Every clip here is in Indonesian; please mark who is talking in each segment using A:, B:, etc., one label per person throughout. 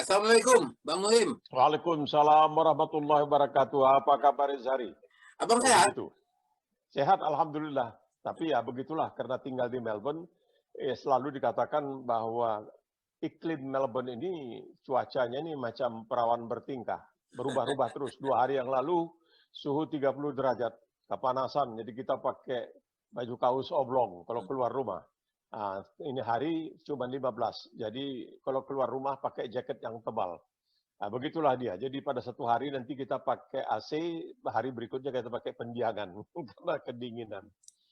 A: Assalamualaikum, Bang Muhim.
B: Waalaikumsalam warahmatullahi wabarakatuh. Apa kabar Zari?
A: Abang
B: Oh,
A: sehat?
B: begitu. Sehat, alhamdulillah. Tapi ya begitulah, karena tinggal di Melbourne, selalu dikatakan bahwa iklim Melbourne ini cuacanya ini macam perawan bertingkah, berubah-ubah terus. 2 hari yang lalu suhu 30 derajat, kepanasan. Jadi kita pakai baju kaus oblong kalau keluar rumah. Nah, ini hari cuma 15. Jadi kalau keluar rumah pakai jaket yang tebal. Nah, begitulah dia. Jadi pada satu hari nanti kita pakai AC, hari berikutnya kita pakai pendiangan karena kedinginan.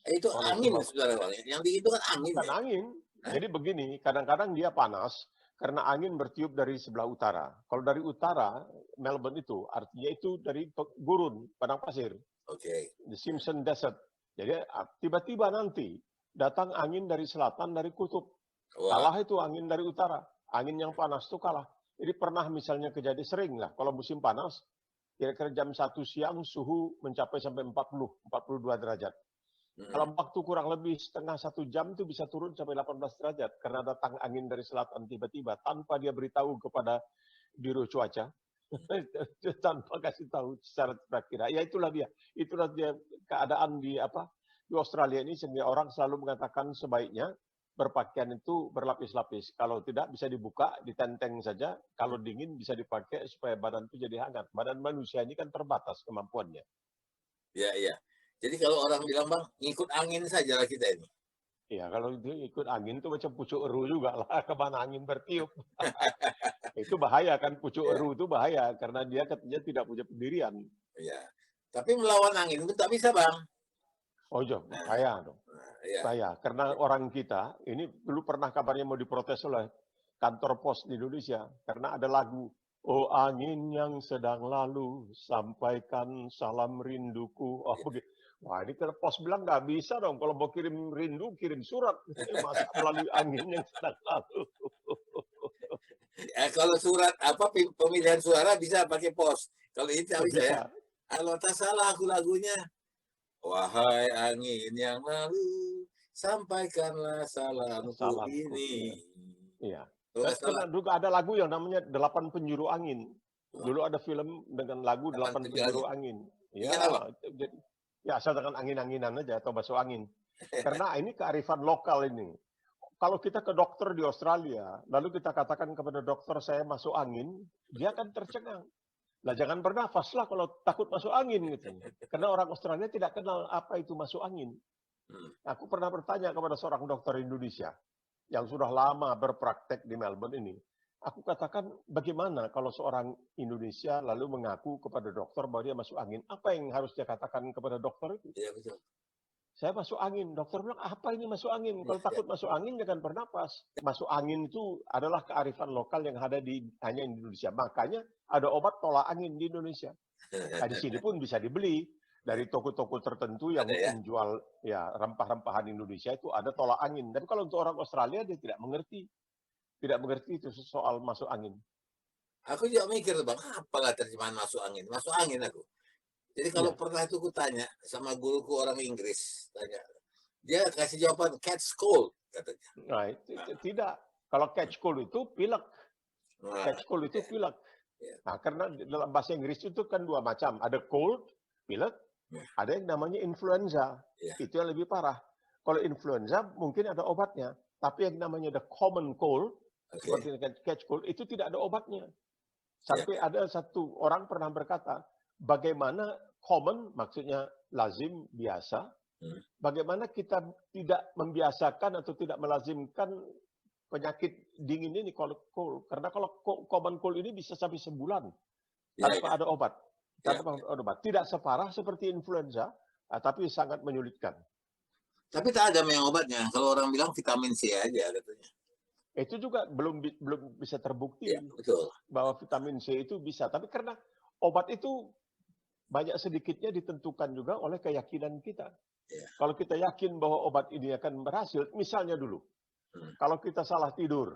A: Itu
B: Oleh
A: angin,
B: sebab
A: saudara Bang. Yang itu kan angin
B: bukan
A: ya?
B: angin. Jadi begini, kadang-kadang dia panas karena angin bertiup dari sebelah utara. Kalau dari utara, Melbourne itu artinya itu dari gurun, padang pasir,
A: Oke.
B: the Simpson Desert. Jadi tiba-tiba nanti datang angin dari selatan, dari kutub.
A: Wah,
B: Kalah itu angin dari utara. Angin yang panas itu kalah. Jadi pernah misalnya kejadian sering lah, kalau musim panas, kira-kira jam 1 siang suhu mencapai sampai 42 derajat. Dalam waktu kurang lebih setengah 1 jam itu bisa turun sampai 18 derajat karena datang angin dari selatan tiba-tiba tanpa dia beritahu kepada biro cuaca, tanpa kasih tahu secara kira-kira. Ya itulah dia keadaan di Australia ini, sehingga orang selalu mengatakan sebaiknya berpakaian itu berlapis-lapis. Kalau tidak bisa dibuka, ditenteng saja. Kalau dingin bisa dipakai supaya badan itu jadi hangat. Badan manusia ini kan terbatas kemampuannya.
A: iya. Jadi kalau orang bilang, Bang, ngikut angin saja lah kita ini.
B: Ya, kalau itu ikut angin itu macam pucuk eru juga lah, kemana angin bertiup. Itu bahaya kan, pucuk
A: Ya,
B: eru itu bahaya karena dia katanya tidak punya pendirian.
A: iya. Tapi melawan angin itu tak bisa, Bang.
B: Oh iya,
A: Nah,
B: bahaya dong.
A: iya.
B: Bahaya, karena orang kita, ini dulu pernah kabarnya mau diprotes oleh kantor pos di Indonesia, karena ada lagu, "Oh angin yang sedang lalu, sampaikan salam rinduku." Oh, begitu. Wah, ini kalau pos bilang nggak bisa dong, kalau mau kirim rindu, kirim surat. Masa melalui angin yang sedang lalu.
A: Kalau surat pemilihan suara bisa pakai pos. Kalau ini tak bisa ya.
B: Bisa.
A: Kalau tak salah aku lagunya, wahai angin yang lalu, sampaikanlah salamku
B: Salamku.
A: ini.
B: Iya.
A: Kalau
B: Dan
A: nggak salah,
B: karena juga ada lagu yang namanya Delapan Penjuru Angin. Dulu ada film dengan lagu
A: kapan
B: Delapan
A: penjual
B: Penjuru
A: angin?
B: Angin.
A: Ingat apa?
B: Ya, jadi ya asal dengan angin-anginan aja atau masuk angin. Karena ini kearifan lokal ini. Kalau kita ke dokter di Australia, lalu kita katakan kepada dokter saya masuk angin, dia akan tercengang. Nah, jangan bernafas lah kalau takut masuk angin gitu. Karena orang Australia tidak kenal apa itu masuk angin. Aku pernah bertanya kepada seorang dokter Indonesia yang sudah lama berpraktek di Melbourne ini. Aku katakan, bagaimana kalau seorang Indonesia lalu mengaku kepada dokter bahwa dia masuk angin? Apa yang harus dia katakan kepada dokter itu?
A: Iya betul.
B: Saya masuk angin. Dokter bilang, apa ini masuk angin? Kalau takut masuk angin, jangan bernapas. Masuk angin itu adalah kearifan lokal yang ada hanya di Indonesia. Makanya ada obat tolak angin di Indonesia. Nah, di sini pun bisa dibeli. Dari toko-toko tertentu yang
A: Ada ya.
B: menjual ya rempah-rempahan Indonesia itu ada tolak angin. Tapi kalau untuk orang Australia dia tidak mengerti. Tidak mengerti itu soal masuk angin.
A: Aku juga mikir tuh, Bang, apalah terjemahan masuk angin? Masuk angin aku. Jadi kalau
B: Iya.
A: pernah itu aku tanya sama guruku orang Inggris, tanya. Dia kasih jawaban catch cold katanya.
B: Nah, tidak. Kalau catch cold itu pilek.
A: Nah,
B: Catch cold itu pilek.
A: ya.
B: Nah, karena dalam bahasa Inggris itu kan dua macam. Ada cold, pilek, ada yang namanya influenza.
A: Ya.
B: Itu yang lebih parah. Kalau influenza mungkin ada obatnya. Tapi yang namanya the common cold, seperti catch cold, itu tidak ada obatnya. Sampai ada satu orang pernah berkata, bagaimana common, maksudnya lazim, biasa, bagaimana kita tidak membiasakan atau tidak melazimkan penyakit dingin ini cold. Karena kalau common cold ini bisa sampai sebulan tanpa ada obat. Tanpa ada obat. Tidak separah seperti influenza, tapi sangat menyulitkan.
A: Tapi tak ada yang obatnya. Kalau orang bilang vitamin C aja katanya.
B: Itu juga belum bisa terbukti
A: Ya, betul.
B: bahwa vitamin C itu bisa. Tapi karena obat itu banyak sedikitnya ditentukan juga oleh keyakinan kita.
A: Ya.
B: Kalau kita yakin bahwa obat ini akan berhasil, misalnya dulu, kalau kita salah tidur,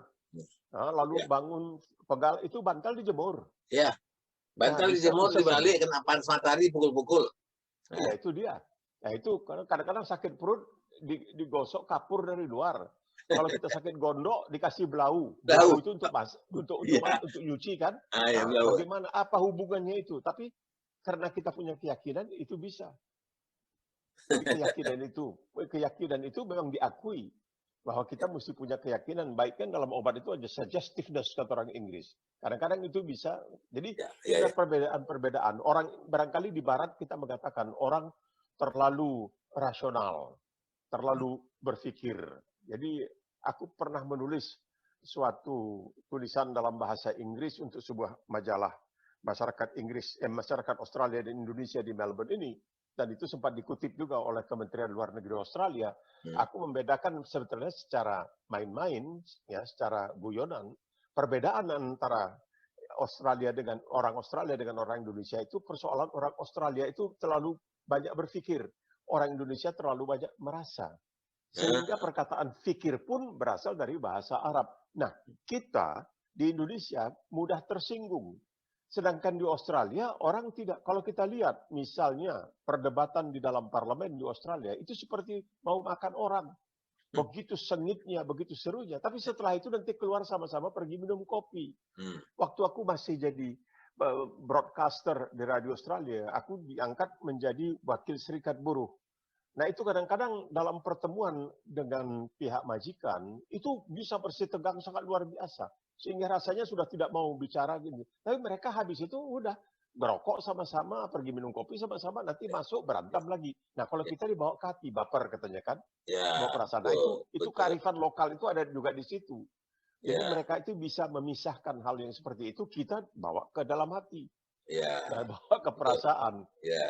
B: lalu bangun pegal, itu bantal dijemur.
A: Ya, bantal dijemur, dibalik, kena panas matahari, pukul-pukul.
B: Ya, itu dia. Nah, itu kadang-kadang sakit perut digosok kapur dari luar. Kalau kita sakit gondok dikasih belau.
A: Tahu.
B: Belau itu untuk
A: Iya.
B: nyuci kan?
A: Ah, ya,
B: Nah,
A: betul.
B: bagaimana? Apa hubungannya itu? Tapi karena kita punya keyakinan itu bisa. Jadi keyakinan itu memang diakui bahwa kita mesti punya keyakinan. Baik kan dalam obat itu ada suggestiveness kata orang Inggris. Kadang-kadang itu bisa. Jadi
A: Ya, ya,
B: ini ada
A: ya.
B: perbedaan-perbedaan. Orang barangkali di Barat kita mengatakan orang terlalu rasional, terlalu berpikir. Jadi aku pernah menulis suatu tulisan dalam bahasa Inggris untuk sebuah majalah masyarakat Australia dan Indonesia di Melbourne ini, dan itu sempat dikutip juga oleh Kementerian Luar Negeri Australia. Aku membedakan sebetulnya secara main-main, ya, secara guyonan, perbedaan antara orang Australia dengan orang Indonesia itu persoalan orang Australia itu terlalu banyak berpikir, orang Indonesia terlalu banyak merasa. Sehingga perkataan fikir pun berasal dari bahasa Arab. Nah, kita di Indonesia mudah tersinggung. Sedangkan di Australia orang tidak. Kalau kita lihat misalnya perdebatan di dalam parlemen di Australia itu seperti mau makan orang. Begitu sengitnya, begitu serunya. Tapi setelah itu nanti keluar sama-sama pergi minum kopi. Waktu aku masih jadi broadcaster di Radio Australia, aku diangkat menjadi wakil serikat buruh. Nah, itu kadang-kadang dalam pertemuan dengan pihak majikan, itu bisa bersitegang sangat luar biasa. Sehingga rasanya sudah tidak mau bicara gini. Tapi mereka habis itu udah berokok sama-sama, pergi minum kopi sama-sama, nanti masuk berantem lagi. Nah, kalau kita dibawa ke hati, baper katanya kan, bawa
A: Ya,
B: perasaan. Nah,
A: betul,
B: itu
A: betul.
B: kearifan lokal itu ada juga di situ. Jadi
A: Ya,
B: mereka itu bisa memisahkan hal yang seperti itu, kita bawa ke dalam hati.
A: ya,
B: Nah, bawa ke
A: betul.
B: perasaan.
A: Ya.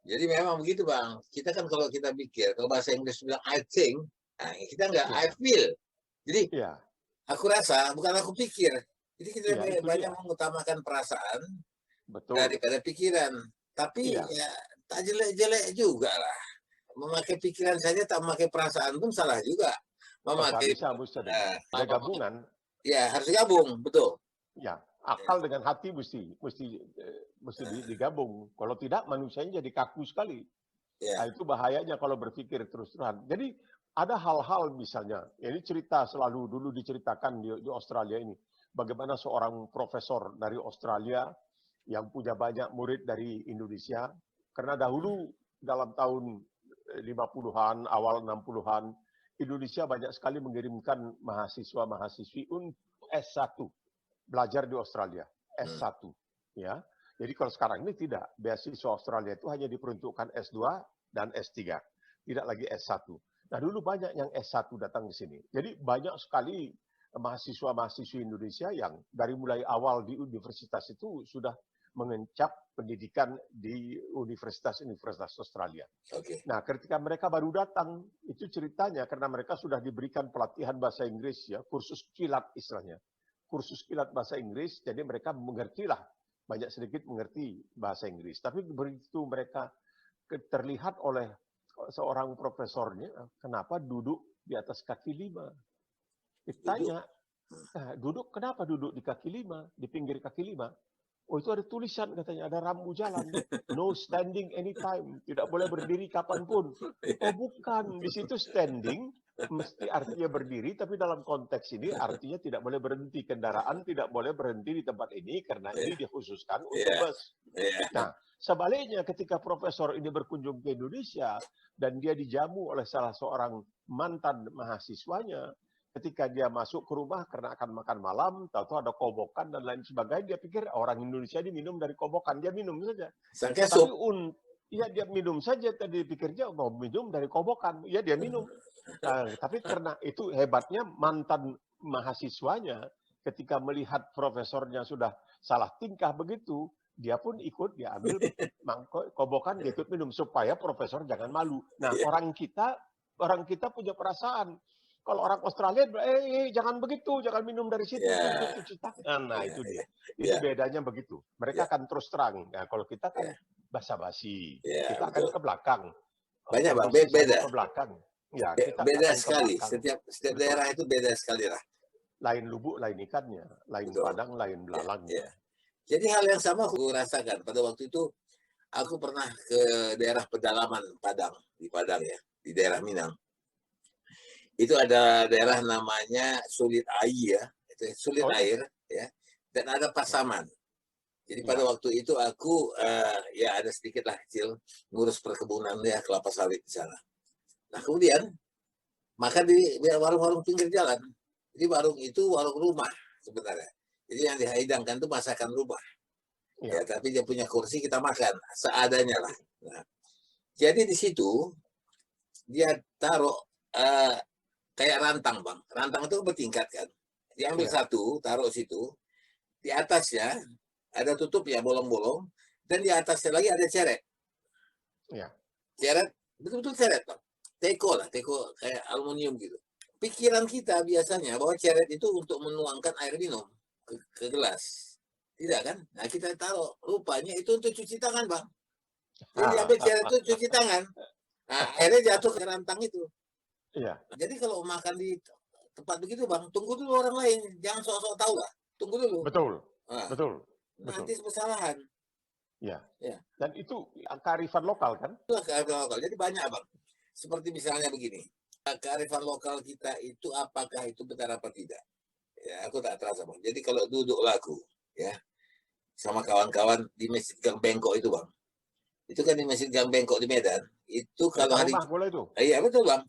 A: Jadi memang begitu, Bang. Kita kan kalau kita pikir, kalau bahasa Inggris bilang I think, nah, kita nggak I
B: Ya,
A: feel. Jadi
B: ya,
A: aku rasa, bukan aku pikir. Jadi kita
B: ya, itu
A: banyak
B: dia.
A: mengutamakan perasaan
B: Betul.
A: daripada pikiran. Tapi
B: Iya.
A: ya tak jelek-jelek juga lah. Memakai pikiran saja tak memakai perasaan pun salah juga.
B: Oh, tak
A: Memakai,
B: bisa, mesti ada gabungan.
A: ya harus gabung, betul.
B: Ya, akal dengan hati mesti digabung. Kalau tidak, manusianya jadi kaku sekali.
A: Ya,
B: Nah, itu bahayanya kalau berpikir terus-terusan. Jadi ada hal-hal misalnya, ini cerita selalu dulu diceritakan di Australia ini. Bagaimana seorang profesor dari Australia yang punya banyak murid dari Indonesia. Karena dahulu dalam tahun 50-an, awal 60-an, Indonesia banyak sekali mengirimkan mahasiswa-mahasiswi untuk S1, belajar di Australia, S1. Ya. Jadi kalau sekarang ini tidak, beasiswa Australia itu hanya diperuntukkan S2 dan S3, tidak lagi S1. Nah, dulu banyak yang S1 datang ke sini. Jadi banyak sekali mahasiswa-mahasiswi Indonesia yang dari mulai awal di universitas itu sudah mengencap pendidikan di universitas-universitas Australia.
A: oke.
B: Nah, ketika mereka baru datang, itu ceritanya karena mereka sudah diberikan pelatihan bahasa Inggris, ya, kursus kilat istilahnya. Kursus kilat bahasa Inggris, jadi mereka mengertilah, banyak sedikit mengerti bahasa Inggris. Tapi begitu mereka terlihat oleh seorang profesornya, kenapa duduk di atas kaki lima? Ditanya, duduk kenapa duduk di kaki lima, di pinggir kaki lima? Oh, itu ada tulisan katanya, ada rambu jalan. No standing anytime, tidak boleh berdiri kapanpun. Oh, bukan, di situ standing mesti artinya berdiri, tapi dalam konteks ini artinya tidak boleh berhenti. Kendaraan tidak boleh berhenti di tempat ini karena ini dikhususkan untuk bus. Nah, sebaliknya ketika profesor ini berkunjung ke Indonesia dan dia dijamu oleh salah seorang mantan mahasiswanya, ketika dia masuk ke rumah karena akan makan malam, tahu-tahu ada kobokan dan lain sebagainya, dia pikir orang Indonesia ini minum dari kobokan, dia minum saja.
A: Sangka
B: Tapi
A: sup.
B: ya dia minum saja, tadi pikirnya mau minum dari kobokan, ya dia minum. Tapi karena itu hebatnya mantan mahasiswanya, ketika melihat profesornya sudah salah tingkah begitu, dia pun ikut, dia ambil mangkok kobokan, dia ikut minum supaya profesor jangan malu. Nah, orang kita punya perasaan. Kalau orang Australia, jangan begitu, jangan minum dari situ, cuci tangan. Nah, itu dia. Itu bedanya begitu. Mereka akan terus terang. Nah, kalau kita kan basa-basi. Kita akan
A: Betul.
B: ke belakang.
A: Banyak, Bang.
B: Posisi
A: Beda.
B: saya ke belakang. Ya, kita
A: Beda
B: akan ke
A: sekali.
B: belakang.
A: Setiap daerah itu beda sekali lah.
B: Lain lubuk, lain ikannya. Lain
A: Betul.
B: padang, lain belalangnya.
A: Jadi hal yang sama aku rasakan. Pada waktu itu, aku pernah ke daerah pedalaman Padang. Di Padang ya. Di daerah Minang. itu ada daerah namanya Sulit Air, itu Sulit
B: Oh,
A: Air, ya, dan ada Pasaman. Jadi pada waktu itu aku ya ada sedikit lah kecil ngurus perkebunan ya kelapa sawit di sana. Nah kemudian makan di warung-warung pinggir jalan. Jadi warung itu warung rumah sebenarnya. Jadi yang dihidangkan itu masakan rumah. Ya, tapi dia punya kursi kita makan seadanya lah. Nah, jadi di situ dia taruh kayak rantang bang. Rantang itu bertingkat kan. Diambil satu, taruh situ. Di atasnya ada tutup ya bolong-bolong. Dan di atasnya lagi ada ceret. Ceret, betul-betul ceret bang. Teko lah, teko kayak aluminium gitu. Pikiran kita biasanya bahwa ceret itu untuk menuangkan air minum ke gelas. Tidak kan? Nah kita taruh, rupanya itu untuk cuci tangan bang. Jadi diambil ceret itu cuci tangan. Nah airnya jatuh ke rantang itu.
B: Iya.
A: Jadi kalau makan di tempat begitu bang, tunggu dulu orang lain. Jangan sok-sok tahu lah. Tunggu dulu.
B: Betul.
A: Nah,
B: Betul.
A: nanti kesalahan.
B: Ya.
A: Ya.
B: Dan itu kearifan lokal kan?
A: Itulah kearifan lokal. Jadi banyak bang. Seperti misalnya begini. Kearifan lokal kita itu apakah itu benar apa tidak? Ya, aku tak terasa bang. Jadi kalau duduk lagu, ya, sama kawan-kawan di Masjid Gang Bengkok itu bang. Itu kan di Masjid Gang Bengkok di Medan. Itu kalau hari
B: itu.
A: Iya betul bang.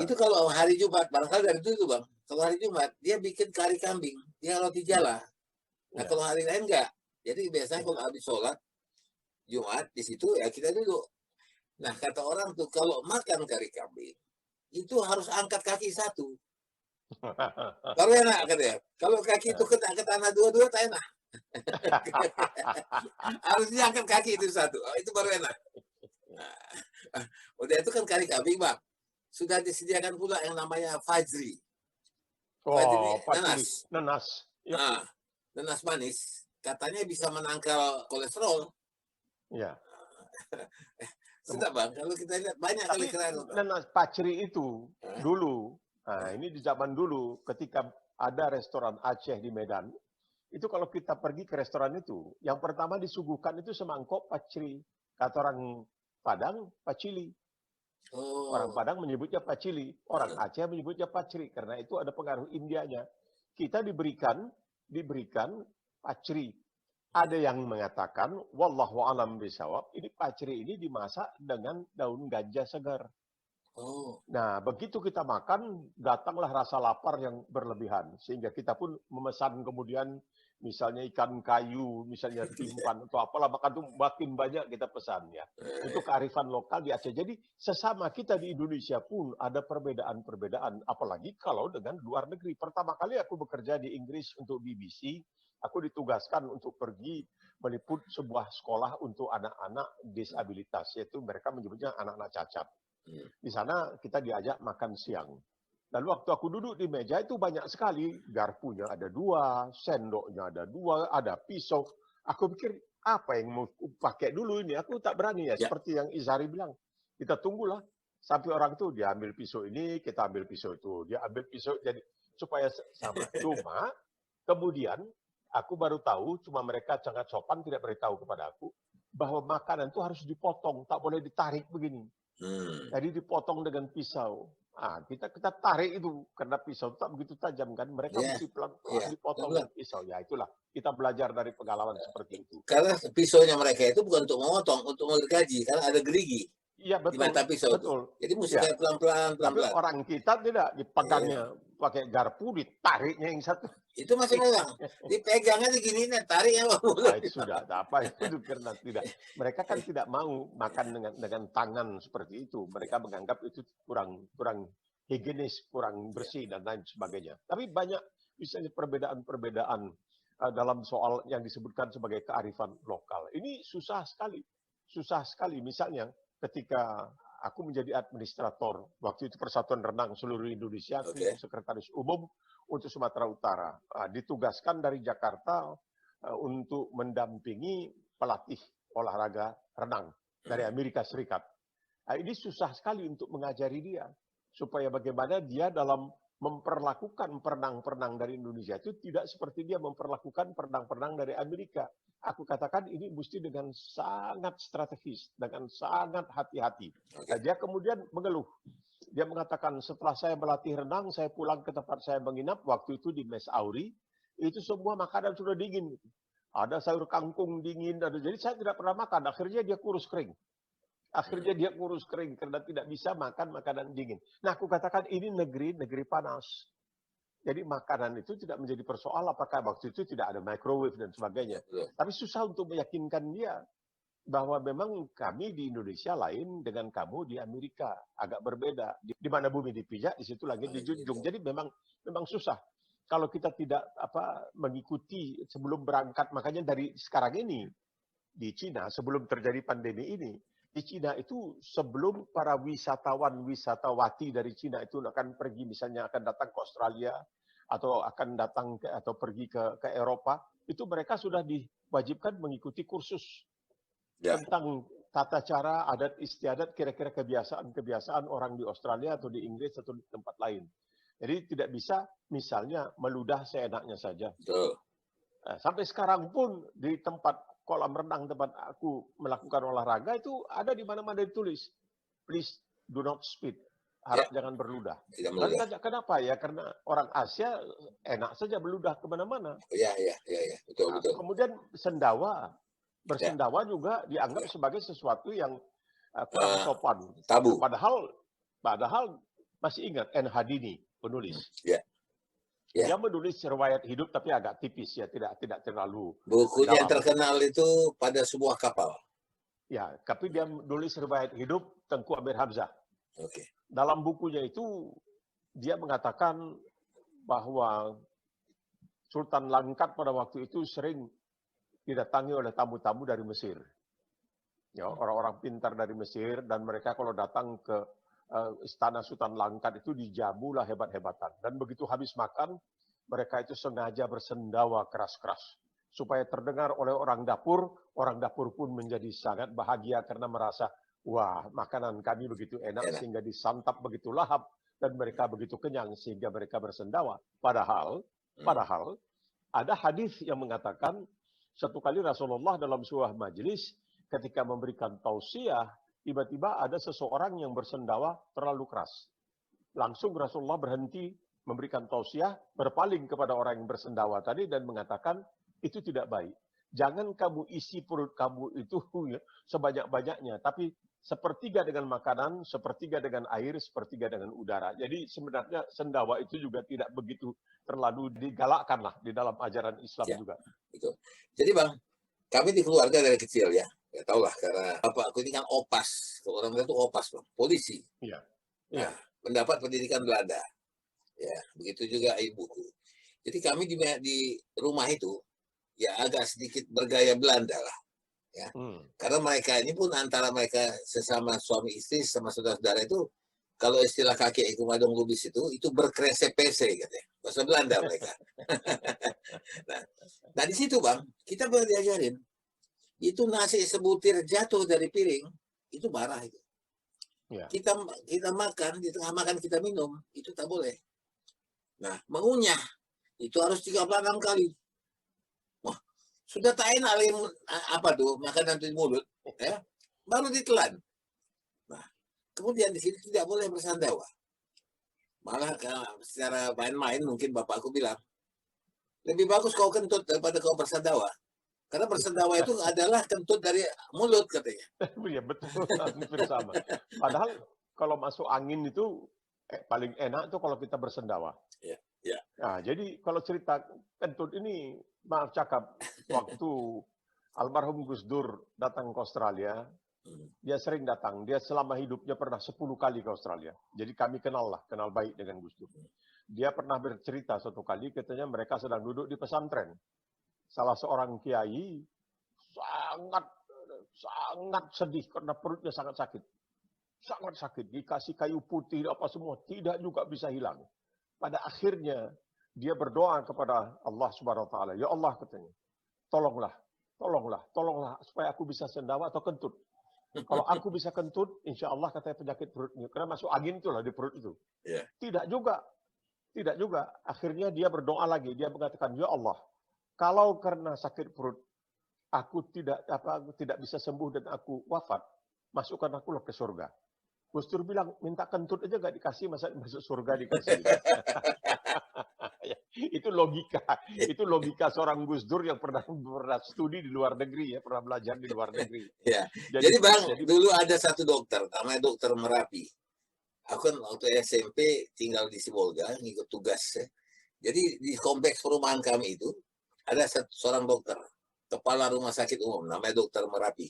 A: Itu kalau hari Jumat, barangkali dari itu bang. Kalau hari Jumat dia bikin kari kambing, dia roti jala. Nah kalau hari lain enggak. Jadi biasanya kalau habis sholat Jumat di situ ya kita duduk. Nah kata orang tuh kalau makan kari kambing itu harus angkat kaki satu. Baru enak katanya. Kalau kaki itu kena ke tanah dua-dua tak enak. Harus diangkat kaki itu satu. Oh, itu baru enak. Nah, udah itu kan kari kambing bang. Sudah disediakan pula yang namanya fajri.
B: Oh,
A: nanas.
B: Nanas.
A: Ya. Nah, nanas manis. Katanya bisa menangkal kolesterol.
B: Iya.
A: Sudah bang, kalau kita lihat banyak kali keren.
B: Nanas pacri itu dulu, nah ini di zaman dulu ketika ada restoran Aceh di Medan, itu kalau kita pergi ke restoran itu, yang pertama disuguhkan itu semangkok pacri. Kata orang Padang, pacili. Orang Padang menyebutnya pacili, orang Aceh menyebutnya pacri karena itu ada pengaruh Indianya. Kita diberikan pacri. Ada yang mengatakan, wallahu alam bisawab, ini pacri ini dimasak dengan daun ganja segar. Nah, begitu kita makan, datanglah rasa lapar yang berlebihan. Sehingga kita pun memesan kemudian misalnya ikan kayu, misalnya timpan atau apalah, maka itu makin banyak kita pesan ya. Itu kearifan lokal di Aceh. Jadi sesama kita di Indonesia pun ada perbedaan-perbedaan, apalagi kalau dengan luar negeri. Pertama kali aku bekerja di Inggris untuk BBC, aku ditugaskan untuk pergi meliput sebuah sekolah untuk anak-anak disabilitas, yaitu mereka menyebutnya anak-anak cacat. Di sana kita diajak makan siang. Lalu waktu aku duduk di meja itu banyak sekali, garpunya ada 2, sendoknya ada 2, ada pisau. Aku pikir apa yang mau pakai dulu ini? Aku tak berani ya, seperti yang Izhari bilang. Kita tunggulah sampai orang itu dia ambil pisau ini, kita ambil pisau itu, dia ambil pisau, jadi supaya sama. Cuma kemudian aku baru tahu, cuma mereka sangat sopan tidak beritahu kepada aku bahwa makanan itu harus dipotong, tak boleh ditarik begini. Jadi dipotong dengan pisau. Ah, kita tarik itu karena pisau tak begitu tajam kan. Mereka mesti pelan-pelan dipotong dengan pisau. Ya itulah kita belajar dari pengalaman seperti itu.
A: Karena pisaunya mereka itu bukan untuk memotong, untuk menggergaji, karena ada gerigi.
B: Iya betul.
A: Di mata pisau.
B: Betul.
A: Jadi mesti kayak pelan-pelan.
B: Tapi orang kita tidak dipegangnya pakai garpu, ditariknya yang satu.
A: Itu masih megang. Dipegangnya begini, tarik yang
B: nah, itu sudah apa itu karena tidak. Mereka kan tidak mau makan dengan tangan seperti itu. Mereka menganggap itu kurang higienis, kurang bersih dan lain sebagainya. Tapi banyak misalnya perbedaan-perbedaan dalam soal yang disebutkan sebagai kearifan lokal. Ini susah sekali. Susah sekali. Misalnya ketika aku menjadi administrator, waktu itu Persatuan Renang seluruh Indonesia, sekretaris umum untuk Sumatera Utara. Ditugaskan dari Jakarta untuk mendampingi pelatih olahraga renang dari Amerika Serikat. Ini susah sekali untuk mengajari dia, supaya bagaimana dia dalam memperlakukan perenang-perenang dari Indonesia itu tidak seperti dia memperlakukan perenang-perenang dari Amerika. Aku katakan ini mesti dengan sangat strategis, dengan sangat hati-hati. Dia kemudian mengeluh. Dia mengatakan, setelah saya melatih renang, saya pulang ke tempat saya menginap, waktu itu di Mes Auri, itu semua makanan sudah dingin. Ada sayur kangkung dingin, jadi saya tidak pernah makan. Akhirnya dia kurus kering. Karena tidak bisa makan makanan dingin. Nah, aku katakan ini negeri panas. Jadi makanan itu tidak menjadi persoalan apakah waktu itu tidak ada microwave dan sebagainya. Tapi susah untuk meyakinkan dia bahwa memang kami di Indonesia lain dengan kamu di Amerika, agak berbeda. Di mana bumi dipijak, di situ langit dijunjung. Jadi memang susah. Kalau kita tidak mengikuti sebelum berangkat, makanya dari sekarang ini di Cina sebelum terjadi pandemi ini, di Cina itu sebelum para wisatawati dari Cina itu akan pergi, misalnya akan datang ke Australia atau akan datang atau pergi ke Eropa, itu mereka sudah diwajibkan mengikuti kursus tentang tata cara, adat istiadat, kira-kira kebiasaan orang di Australia atau di Inggris atau di tempat lain. Jadi tidak bisa misalnya meludah seenaknya saja. Nah, sampai sekarang pun di tempat kolam renang tempat aku melakukan olahraga itu ada di mana-mana ditulis, please do not speed, harap jangan berludah. Lalu tanya kenapa ya? Karena orang Asia enak saja berludah kemana-mana.
A: Iya, betul.
B: Kemudian bersendawa juga dianggap sebagai sesuatu yang kurang sopan.
A: Tabu.
B: Padahal masih ingat N.Hadini, penulis.
A: Dia
B: menulis riwayat hidup tapi agak tipis ya, tidak terlalu.
A: Bukunya yang terkenal itu Pada Sebuah Kapal.
B: Ya, tapi dia menulis riwayat hidup Tengku Amir Hamzah.
A: Oke.
B: Dalam bukunya itu dia mengatakan bahwa Sultan Langkat pada waktu itu sering didatangi oleh tamu-tamu dari Mesir. Ya, orang-orang pintar dari Mesir, dan mereka kalau datang ke istana Sultan Langkat itu dijamulah hebat-hebatan. Dan begitu habis makan, mereka itu sengaja bersendawa keras-keras. Supaya terdengar oleh orang dapur pun menjadi sangat bahagia karena merasa, wah, makanan kami begitu enak sehingga disantap begitu lahap, dan mereka begitu kenyang sehingga mereka bersendawa. Padahal ada hadis yang mengatakan, satu kali Rasulullah dalam sebuah majelis ketika memberikan tausiah, tiba-tiba ada seseorang yang bersendawa terlalu keras. Langsung Rasulullah berhenti memberikan tausiah, berpaling kepada orang yang bersendawa tadi dan mengatakan, itu tidak baik. Jangan kamu isi perut kamu itu sebanyak-banyaknya, tapi sepertiga dengan makanan, sepertiga dengan air, sepertiga dengan udara. Jadi sebenarnya sendawa itu juga tidak begitu terlalu digalakkan lah di dalam ajaran Islam juga.
A: Betul. Jadi Bang, kami di keluarga dari kecil ya tahu lah, karena bapak aku ini kan opas, orang itu opas Bang, polisi. Nah, mendapat pendidikan Belanda. Ya, begitu juga ibuku. Jadi kami di rumah itu ya agak sedikit bergaya Belanda lah. Ya. Karena mereka ini pun antara mereka sesama suami istri sama saudara-saudara itu, kalau istilah kakek Iku Madong Lubis itu berkrese-pese katanya. Bahasa Belanda mereka. nah di situ Bang, kita baru diajarin. Itu nasi sebutir jatuh dari piring, itu marah itu. Kita makan, di tengah makan kita minum, itu tak boleh. Nah, mengunyah, itu harus 36 kali. Wah, sudah tak enak lagi makanan di mulut, ya, baru ditelan. Nah, kemudian di sini tidak boleh bersandawa. Malah secara main-main mungkin bapakku bilang, lebih bagus kau kentut daripada kau bersandawa. Karena bersendawa itu adalah kentut dari mulut katanya.
B: Iya betul, hampir sama. Padahal kalau masuk angin itu paling enak itu kalau kita bersendawa.
A: Ya.
B: Nah, jadi kalau cerita kentut ini, maaf cakap, waktu almarhum Gus Dur datang ke Australia, dia sering datang. Dia selama hidupnya pernah 10 kali ke Australia. Jadi kami kenal baik dengan Gus Dur. Dia pernah bercerita suatu kali, katanya mereka sedang duduk di pesantren. Salah seorang kiai sangat sedih karena perutnya sangat sakit, dikasih kayu putih apa semua tidak juga bisa hilang. Pada akhirnya dia berdoa kepada Allah Subhanahu wa taala, ya Allah katanya, tolonglah supaya aku bisa sendawa atau kentut. Kalau aku bisa kentut, insya Allah katanya penyakit perutnya, karena masuk angin itulah di perut itu. Tidak juga. Akhirnya dia berdoa lagi, dia mengatakan, ya Allah, kalau karena sakit perut aku tidak bisa sembuh dan aku wafat, masukkan aku ke surga. Gus Dur bilang, minta kentut aja nggak dikasih, masa masuk surga dikasih. Itu logika seorang Gus Dur yang pernah studi di luar negeri, ya, pernah belajar di luar negeri.
A: Ya. Jadi Bang, dulu ada satu dokter, namanya Dokter Merapi. Aku kan waktu SMP tinggal di Sibolga, ngikut tugas ya. Jadi di kompleks perumahan kami itu ada seorang dokter, kepala rumah sakit umum, namanya Dokter Merapi.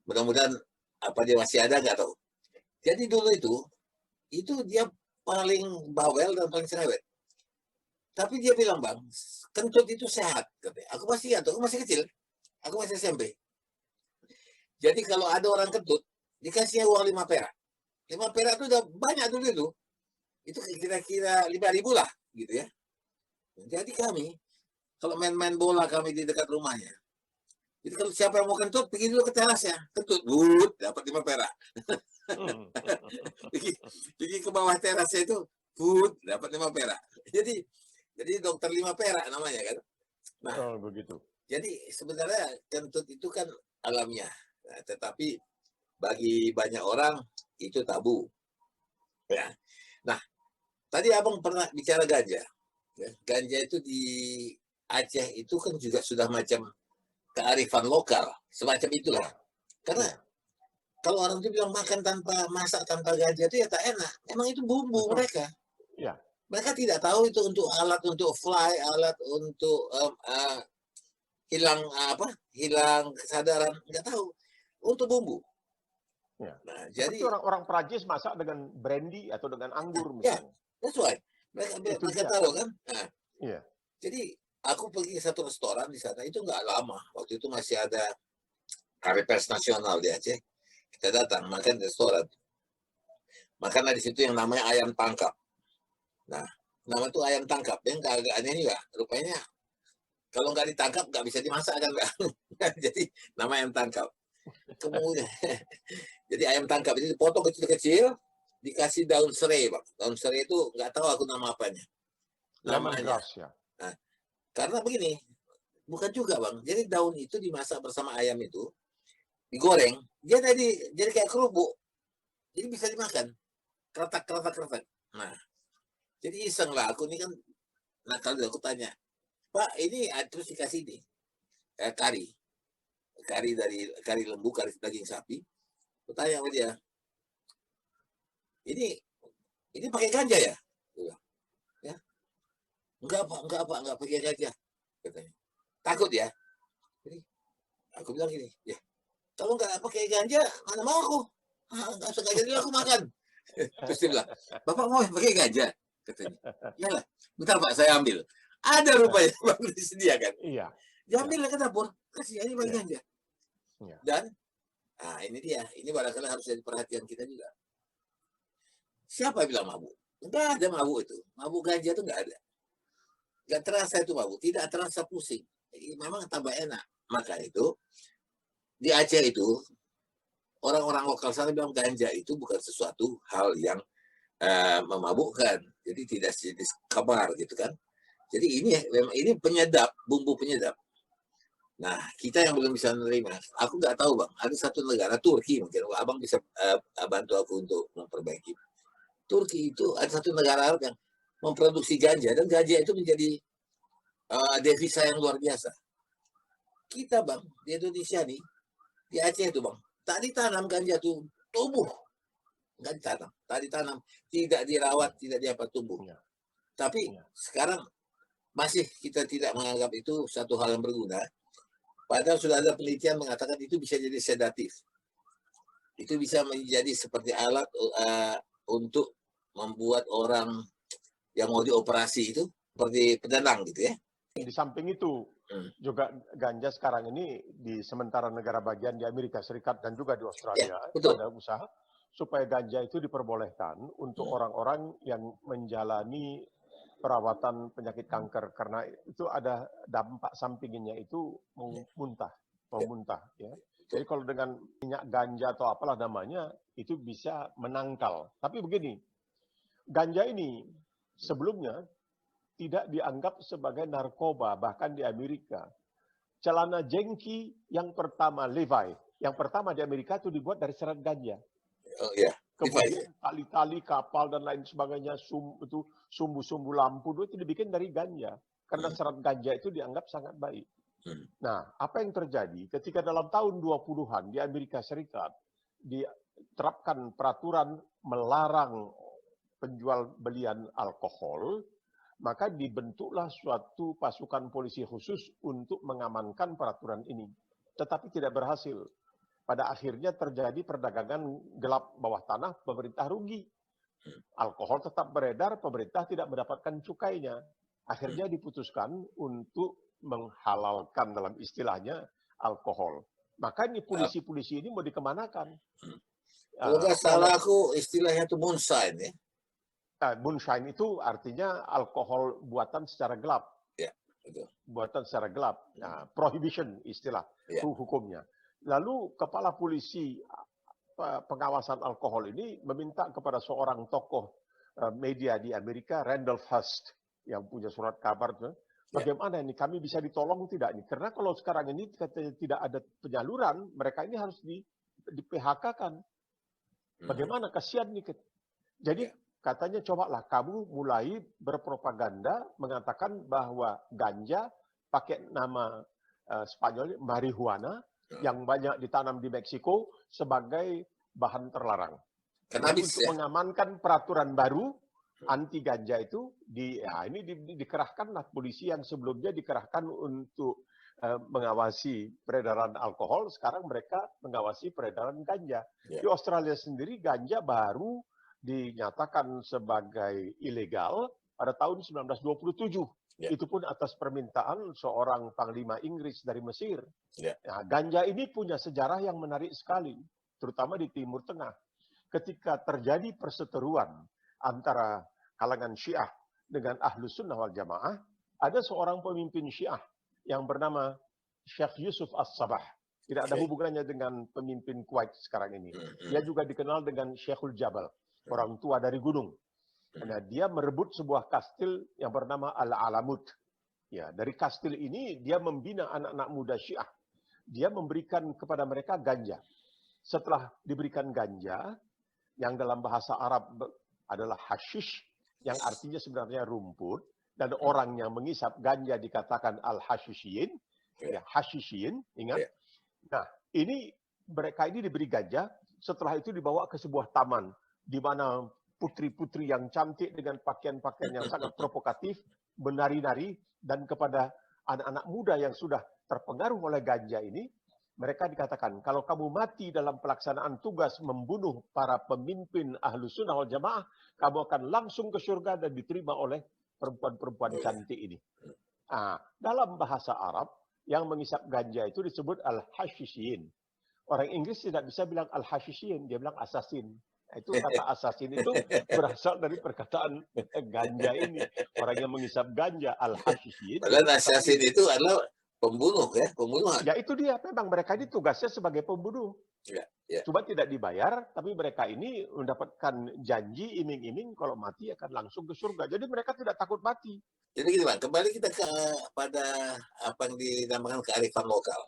A: Mudah-mudahan apa dia masih ada nggak tahu. Jadi dulu itu dia paling bawel dan paling cerewet. Tapi dia bilang, Bang, kentut itu sehat. Katanya. Aku masih kecil, aku masih SMP. Jadi kalau ada orang kentut, dikasih uang 5 perak. 5 perak itu udah banyak dulu itu. Itu kira-kira 5.000 lah, gitu ya. Jadi kami, kalau main-main bola kami di dekat rumahnya, jadi kalau siapa yang mau kentut, pergi dulu ke terasnya. Kentut, dapat 5 perak. pergi ke bawah terasnya itu, dapat 5 perak. Jadi dokter 5 perak namanya kan. Nah,
B: begitu.
A: Jadi sebenarnya kentut itu kan alamiah. Nah, tetapi bagi banyak orang itu tabu. Ya. Nah, tadi Abang pernah bicara ganja. Ya, ganja itu di Aceh itu kan juga sudah macam kearifan lokal, semacam itulah. Karena kalau orang itu bilang makan tanpa masak tanpa ganja itu ya tak enak. Emang itu bumbu mereka.
B: Ya.
A: Mereka tidak tahu itu untuk alat untuk fly, alat untuk hilang kesadaran, nggak tahu. Untuk bumbu.
B: Ya. Nah, seperti orang-orang Prancis masak dengan brandy atau dengan anggur misalnya.
A: Ya, that's right. Mereka tahu kan. Nah,
B: ya.
A: Jadi aku pergi ke satu restoran di sana itu nggak lama. Waktu itu masih ada Hari Pers Nasional di Aceh. Kita datang makan di restoran. Makanlah di situ yang namanya ayam tangkap. Nah, nama itu ayam tangkap. Yang agak aneh juga. Rupanya kalau nggak ditangkap nggak bisa dimasak kan, Mbak. Jadi nama ayam tangkap. Kemudian, jadi ayam tangkap itu dipotong kecil-kecil, dikasih daun serai, Bang. Daun serai itu nggak tahu aku nama apanya. Namanya.
B: Ya.
A: Nah, karena begini, bukan juga, Bang. Jadi daun itu dimasak bersama ayam itu, digoreng, dia jadi kayak kerupuk. Jadi bisa dimakan. Keretak. Nah, jadi iseng lah. Aku ini kan nakal, aku tanya, Pak, ini terus dikasih nih kari lembu, kari daging sapi. Aku tanya sama dia, ini pakai ganja ya? Ya, enggak pakai ganja, katanya. Takut ya? Jadi aku bilang gini, ya kalau nggak pakai ganja, mana mau aku? Nggak sengaja dulu aku makan. Terus dia bilang, Bapak mau pakai ganja? Katanya. Iyalah, bentar Pak, saya ambil. Ada rupanya, Bang, disediakan.
B: Iya.
A: Diambil ke dapur, kasih aja pakai ganja.
B: Iya.
A: Dan, ini dia. Ini barangkali harus jadi perhatian kita juga. Siapa yang bilang mabuk? Enggak ada mabuk itu. Mabuk ganja itu enggak ada. Enggak terasa itu mabuk. Tidak terasa pusing. Memang tambah enak. Maka itu, di Aceh itu, orang-orang lokal sana bilang ganja itu bukan sesuatu hal yang memabukkan. Jadi tidak sejenis kabar gitu kan. Jadi ini penyedap, bumbu penyedap. Nah, kita yang belum bisa menerima, aku nggak tahu, Bang. Ada satu negara, Turki mungkin. Abang bisa bantu aku untuk memperbaiki. Turki itu ada satu negara Arab yang memproduksi ganja, dan ganja itu menjadi devisa yang luar biasa. Kita, Bang, di Indonesia nih, di Aceh itu, Bang, tak ditanam ganja tuh tumbuh. Nggak ditanam, tak ditanam, tidak dirawat, tidak diapa tumbuh. Tapi sekarang masih kita tidak menganggap itu satu hal yang berguna. Padahal sudah ada penelitian mengatakan itu bisa jadi sedatif. Itu bisa menjadi seperti alat untuk membuat orang yang mau dioperasi itu seperti penenang gitu ya.
B: Di samping itu juga ganja sekarang ini di sementara negara bagian di Amerika Serikat dan juga di Australia itu ada usaha supaya ganja itu diperbolehkan untuk orang-orang yang menjalani perawatan penyakit kanker, karena itu ada dampak sampingnya itu mau muntah ya. Jadi kalau dengan minyak ganja atau apalah namanya itu bisa menangkal. Tapi begini, ganja ini sebelumnya tidak dianggap sebagai narkoba, bahkan di Amerika. Celana jengki yang pertama, Levi, yang pertama di Amerika itu dibuat dari serat ganja.
A: Oh iya.
B: Kemudian tali-tali kapal dan lain sebagainya, sumbu-sumbu lampu itu dibikin dari ganja. Karena serat ganja itu dianggap sangat baik. Nah, apa yang terjadi ketika dalam tahun 20-an di Amerika Serikat diterapkan peraturan melarang penjual belian alkohol, maka dibentuklah suatu pasukan polisi khusus untuk mengamankan peraturan ini. Tetapi tidak berhasil. Pada akhirnya terjadi perdagangan gelap bawah tanah, pemerintah rugi. Alkohol tetap beredar, pemerintah tidak mendapatkan cukainya. Akhirnya diputuskan untuk menghalalkan dalam istilahnya alkohol. Maka ini polisi-polisi ini mau dikemanakan?
A: Kalau nggak salah aku istilahnya itu moonshine ya.
B: Moonshine itu artinya alkohol buatan secara gelap.
A: Ya, betul.
B: Buatan secara gelap. Nah, prohibition istilah hukumnya. Lalu kepala polisi pengawasan alkohol ini meminta kepada seorang tokoh media di Amerika, Randolph Hearst, yang punya surat kabar, bagaimana ini kami bisa ditolong tidak ini? Karena kalau sekarang ini katanya tidak ada penyaluran, mereka ini harus di PHK-kan. Bagaimana? Kasihan nih. Jadi katanya cobalah kamu mulai berpropaganda mengatakan bahwa ganja pakai nama Spanyol marihuana yang banyak ditanam di Meksiko sebagai bahan terlarang.
A: Cannabis,
B: untuk mengamankan peraturan baru anti ganja itu ini dikerahkanlah polisi yang sebelumnya dikerahkan untuk mengawasi peredaran alkohol, sekarang mereka mengawasi peredaran ganja. Di Australia sendiri ganja baru dinyatakan sebagai ilegal pada tahun 1927. Itu pun atas permintaan seorang panglima Inggris dari Mesir. Nah, ganja ini punya sejarah yang menarik sekali, terutama di Timur Tengah. Ketika terjadi perseteruan antara kalangan Syiah dengan Ahlus Sunnah wal Jamaah, ada seorang pemimpin Syiah yang bernama Syekh Yusuf As-Sabah. Tidak ada hubungannya dengan pemimpin Kuwait sekarang ini. Dia juga dikenal dengan Syekhul Jabal, orang tua dari gunung. Nah, dia merebut sebuah kastil yang bernama Al-Alamut. Ya, dari kastil ini dia membina anak-anak muda Syiah. Dia memberikan kepada mereka ganja. Setelah diberikan ganja, yang dalam bahasa Arab adalah hashish, yang artinya sebenarnya rumput, dan orang yang mengisap ganja dikatakan al-hashishiyin, hashishiyin, ingat? Nah, mereka ini diberi ganja, setelah itu dibawa ke sebuah taman, di mana putri-putri yang cantik dengan pakaian-pakaian yang sangat provokatif, menari-nari, dan kepada anak-anak muda yang sudah terpengaruh oleh ganja ini, mereka dikatakan, kalau kamu mati dalam pelaksanaan tugas membunuh para pemimpin Ahlus Sunnah wal Jamaah, kamu akan langsung ke surga dan diterima oleh perempuan-perempuan cantik ini. Nah, dalam bahasa Arab, yang mengisap ganja itu disebut al-hashishiyin. Orang Inggris tidak bisa bilang al-hashishiyin, dia bilang assassin. Itu kata assassin itu berasal dari perkataan ganja ini. Orang yang mengisap ganja, al-hashishiyin.
A: Padahal assassin itu adalah pembunuh, pembunuhan.
B: Ya itu dia, memang mereka ini tugasnya sebagai pembunuh. Cuma tidak dibayar, tapi mereka ini mendapatkan janji, iming-iming, kalau mati akan langsung ke surga. Jadi mereka tidak takut mati.
A: Jadi gini Bang, kembali kita pada apa yang dinamakan kearifan lokal.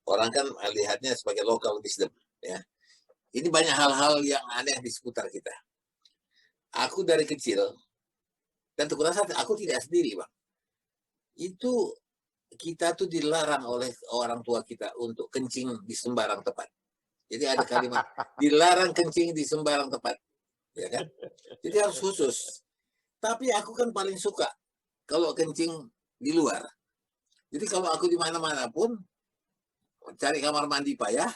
A: Orang kan lihatnya sebagai local wisdom, ya. Ini banyak hal-hal yang aneh di seputar kita. Aku dari kecil, dan terkurasa aku tidak sendiri, Bang. Itu kita tuh dilarang oleh orang tua kita untuk kencing di sembarang tempat. Jadi ada kalimat, dilarang kencing di sembarang tempat. Ya kan? Jadi harus khusus. Tapi aku kan paling suka kalau kencing di luar. Jadi kalau aku di mana-mana pun, cari kamar mandi payah,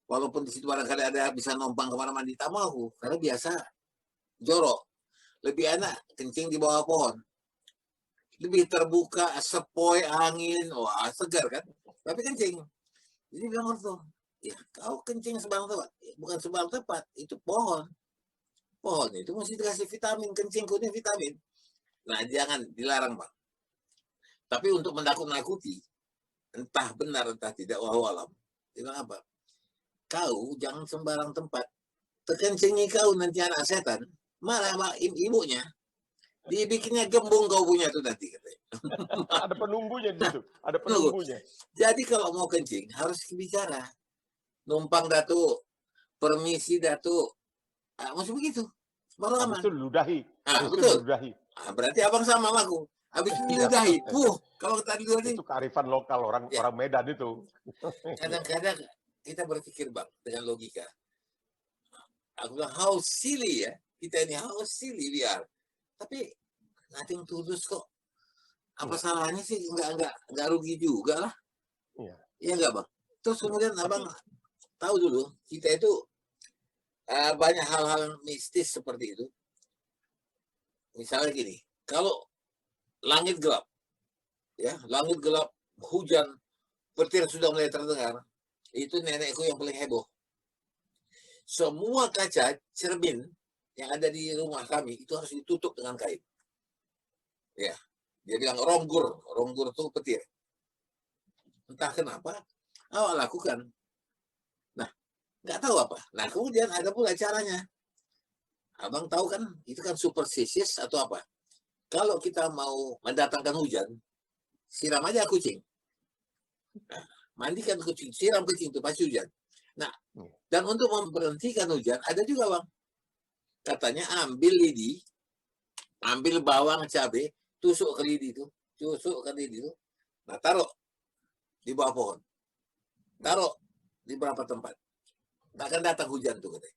A: walaupun di situ barangkali ada bisa numpang kamar mandi, tak mau, karena biasa jorok. Lebih enak kencing di bawah pohon. Lebih terbuka, sepoi angin, wah segar kan. Tapi kencing. Jadi bilang tuh, ya kau kencing sembarang tempat, bukan sembarang tempat, itu pohon. Pohon itu mesti dikasih vitamin, kencing kuning vitamin. Nah jangan dilarang Bang. Tapi untuk menakut-nakuti, entah benar entah tidak, wallahualam. Dia bilang apa? Kau jangan sembarang tempat. Terkencingi kau nanti anak setan, malah ibunya dibikinnya gembung kau punya tuh nanti katanya.
B: Ada penunggunya di situ, ada penunggunya.
A: Jadi kalau mau kencing harus bicara. Numpang Datuk, permisi Datuk, Masih begitu. Baru aman.
B: Habis itu ludahi.
A: Betul. Berarti abang sama aku. Habis itu diludahi. Kalau tadi
B: itu kearifan lokal orang Medan itu.
A: Kadang-kadang kita berpikir bang dengan logika. Aku bilang how silly ya. Kita ini how silly biar. Tapi nothing tulus kok. Apa salahnya sih? Enggak rugi juga lah. Iya enggak bang? Terus kemudian abang tahu dulu kita itu banyak hal-hal mistis seperti itu. Misalnya gini, kalau langit gelap, hujan, petir sudah mulai terdengar, itu nenekku yang paling heboh. Semua kaca cermin yang ada di rumah kami itu harus ditutup dengan kain. Ya, dia bilang romgur itu petir. Entah kenapa, awak lakukan. Nah, nggak tahu apa. Nah, kemudian ada pula caranya. Abang tahu kan, itu kan superstitious atau apa? Kalau kita mau mendatangkan hujan, siram aja kucing. Nah, mandikan kucing, siram kucing itu pasti hujan. Nah, dan untuk memberhentikan hujan, ada juga bang. Katanya ambil lidi, ambil bawang cabai, tusuk ke lidi itu. Nah, taruh di bawah pohon. Taruh di beberapa tempat. Nggak akan datang hujan tuh katanya.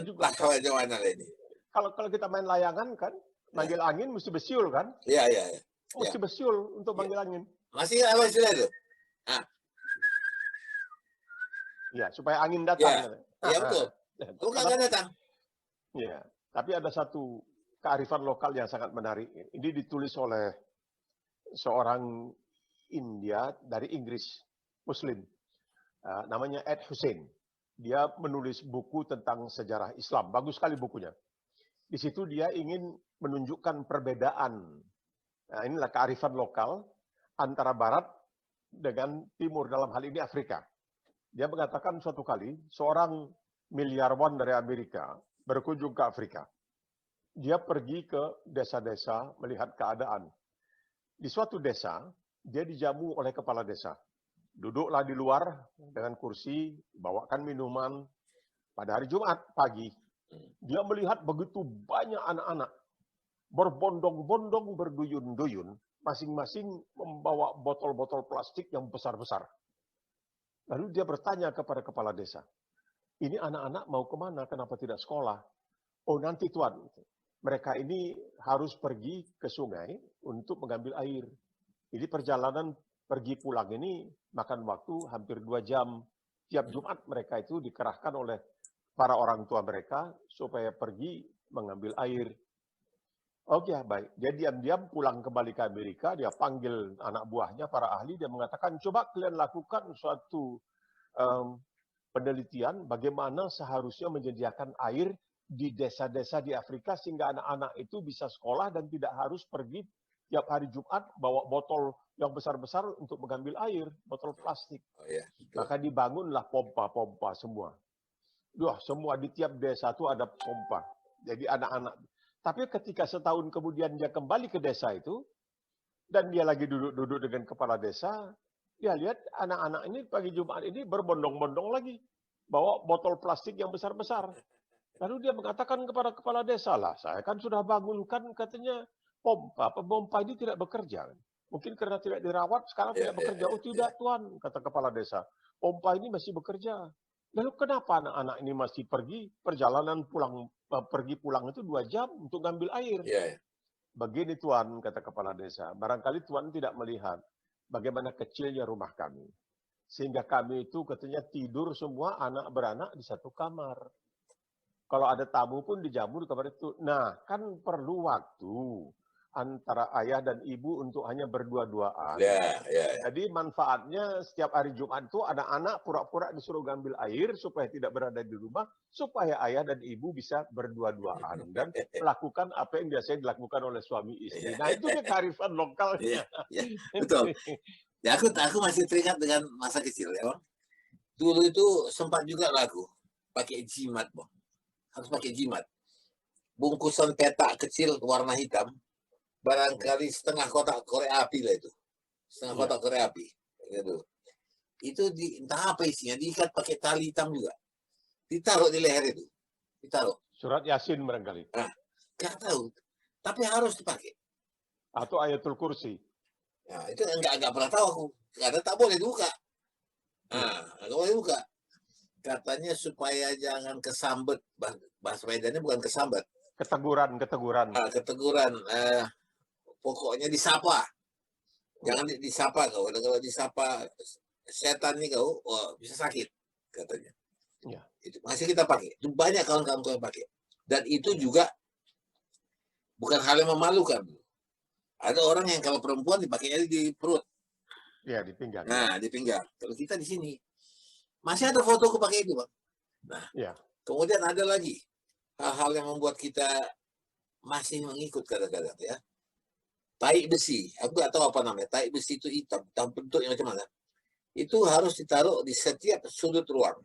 A: Entah kawan-kawan ini.
B: Kalau kita main layangan kan, manggil angin mesti besiul kan?
A: Iya.
B: Mesti besiul untuk manggil angin.
A: Masih apa istilah itu?
B: Iya, supaya angin datang.
A: Iya betul. Lu kagak datang.
B: Iya, tapi ada satu kearifan lokal yang sangat menarik. Ini ditulis oleh seorang India dari Inggris, Muslim. Namanya Ed Hussein. Dia menulis buku tentang sejarah Islam. Bagus sekali bukunya. Di situ dia ingin menunjukkan perbedaan. Nah, inilah kearifan lokal antara Barat dengan Timur, dalam hal ini Afrika. Dia mengatakan suatu kali, seorang miliarwan dari Amerika berkunjung ke Afrika. Dia pergi ke desa-desa melihat keadaan. Di suatu desa, dia dijamu oleh kepala desa. Duduklah di luar dengan kursi, bawakan minuman. Pada hari Jumat pagi, dia melihat begitu banyak anak-anak berbondong-bondong, berduyun-duyun, masing-masing membawa botol-botol plastik yang besar-besar. Lalu dia bertanya kepada kepala desa, ini anak-anak mau kemana? Kenapa tidak sekolah? Oh nanti Tuan, mereka ini harus pergi ke sungai untuk mengambil air. Jadi perjalanan pergi pulang ini makan waktu hampir 2 jam. Tiap Jumat mereka itu dikerahkan oleh para orang tua mereka supaya pergi mengambil air. Oke, baik. Dia diam-diam pulang kembali ke Amerika, dia panggil anak buahnya, para ahli, dia mengatakan, coba kalian lakukan suatu penelitian bagaimana seharusnya menyediakan air di desa-desa di Afrika sehingga anak-anak itu bisa sekolah dan tidak harus pergi tiap hari Jumat bawa botol yang besar-besar untuk mengambil air, botol plastik. Maka dibangunlah pompa-pompa semua. Semua di tiap desa itu ada pompa. Jadi anak-anak. Tapi ketika setahun kemudian dia kembali ke desa itu, dan dia lagi duduk-duduk dengan kepala desa, dia lihat anak-anak ini pagi Jumat ini berbondong-bondong lagi. Bawa botol plastik yang besar-besar. Lalu dia mengatakan kepada kepala desa, lah saya kan sudah bangunkan katanya pompa ini tidak bekerja. Mungkin karena tidak dirawat, sekarang tidak bekerja. Oh tidak Tuan, kata kepala desa. Pompa ini masih bekerja. Lalu kenapa anak-anak ini masih pergi perjalanan pergi pulang itu 2 jam untuk ngambil air? Begini Tuan, kata kepala desa. Barangkali Tuan tidak melihat bagaimana kecilnya rumah kami. Sehingga kami itu katanya tidur semua anak beranak di satu kamar. Kalau ada tamu pun dijamu di kamar itu. Nah, kan perlu waktu antara ayah dan ibu untuk hanya berdua-duaan. Jadi manfaatnya setiap hari Jumat itu anak-anak pura-pura disuruh ngambil air supaya tidak berada di rumah, supaya ayah dan ibu bisa berdua-duaan dan melakukan apa yang biasanya dilakukan oleh suami istri. Nah itu dia kearifan lokalnya.
A: Betul. Ya, aku masih teringat dengan masa kecil ya Bang. Dulu itu sempat juga lagu pakai jimat Bang. Harus pakai jimat. Bungkusan petak kecil warna hitam. Barangkali setengah kotak korek api lah itu. Setengah kotak korek api. Gitu. Itu entah apa isinya, diikat pakai tali hitam juga. Ditaruh di leher itu. ditaruh.
B: Surat Yasin barangkali.
A: Nah, nggak tahu. Tapi harus dipakai.
B: Atau Ayatul Kursi.
A: Nah, itu nggak pernah tahu aku. Karena tak boleh dibuka. Nah, nggak boleh dibuka. Katanya supaya jangan kesambet. Bahasa Medannya bukan kesambet.
B: Keteguran.
A: Keteguran. Pokoknya disapa. Jangan disapa kau. Kalau disapa setan nih kau, bisa sakit katanya.
B: Ya.
A: Itu masih kita pakai. Itu banyak kawan-kawan yang pakai. Dan itu juga bukan hal yang memalukan. Ada orang yang kalau perempuan dipakainya di perut.
B: Ya, di pinggang.
A: Nah, di pinggang. Kalau kita di sini masih ada foto aku pakai itu, Bang. Nah,
B: ya.
A: Kemudian ada lagi hal-hal yang membuat kita masih mengikut kadang-kadang ya. Tai besi, aku nggak tahu apa namanya. Tai besi itu hitam bentuknya macam mana. Itu harus ditaruh di setiap sudut ruang.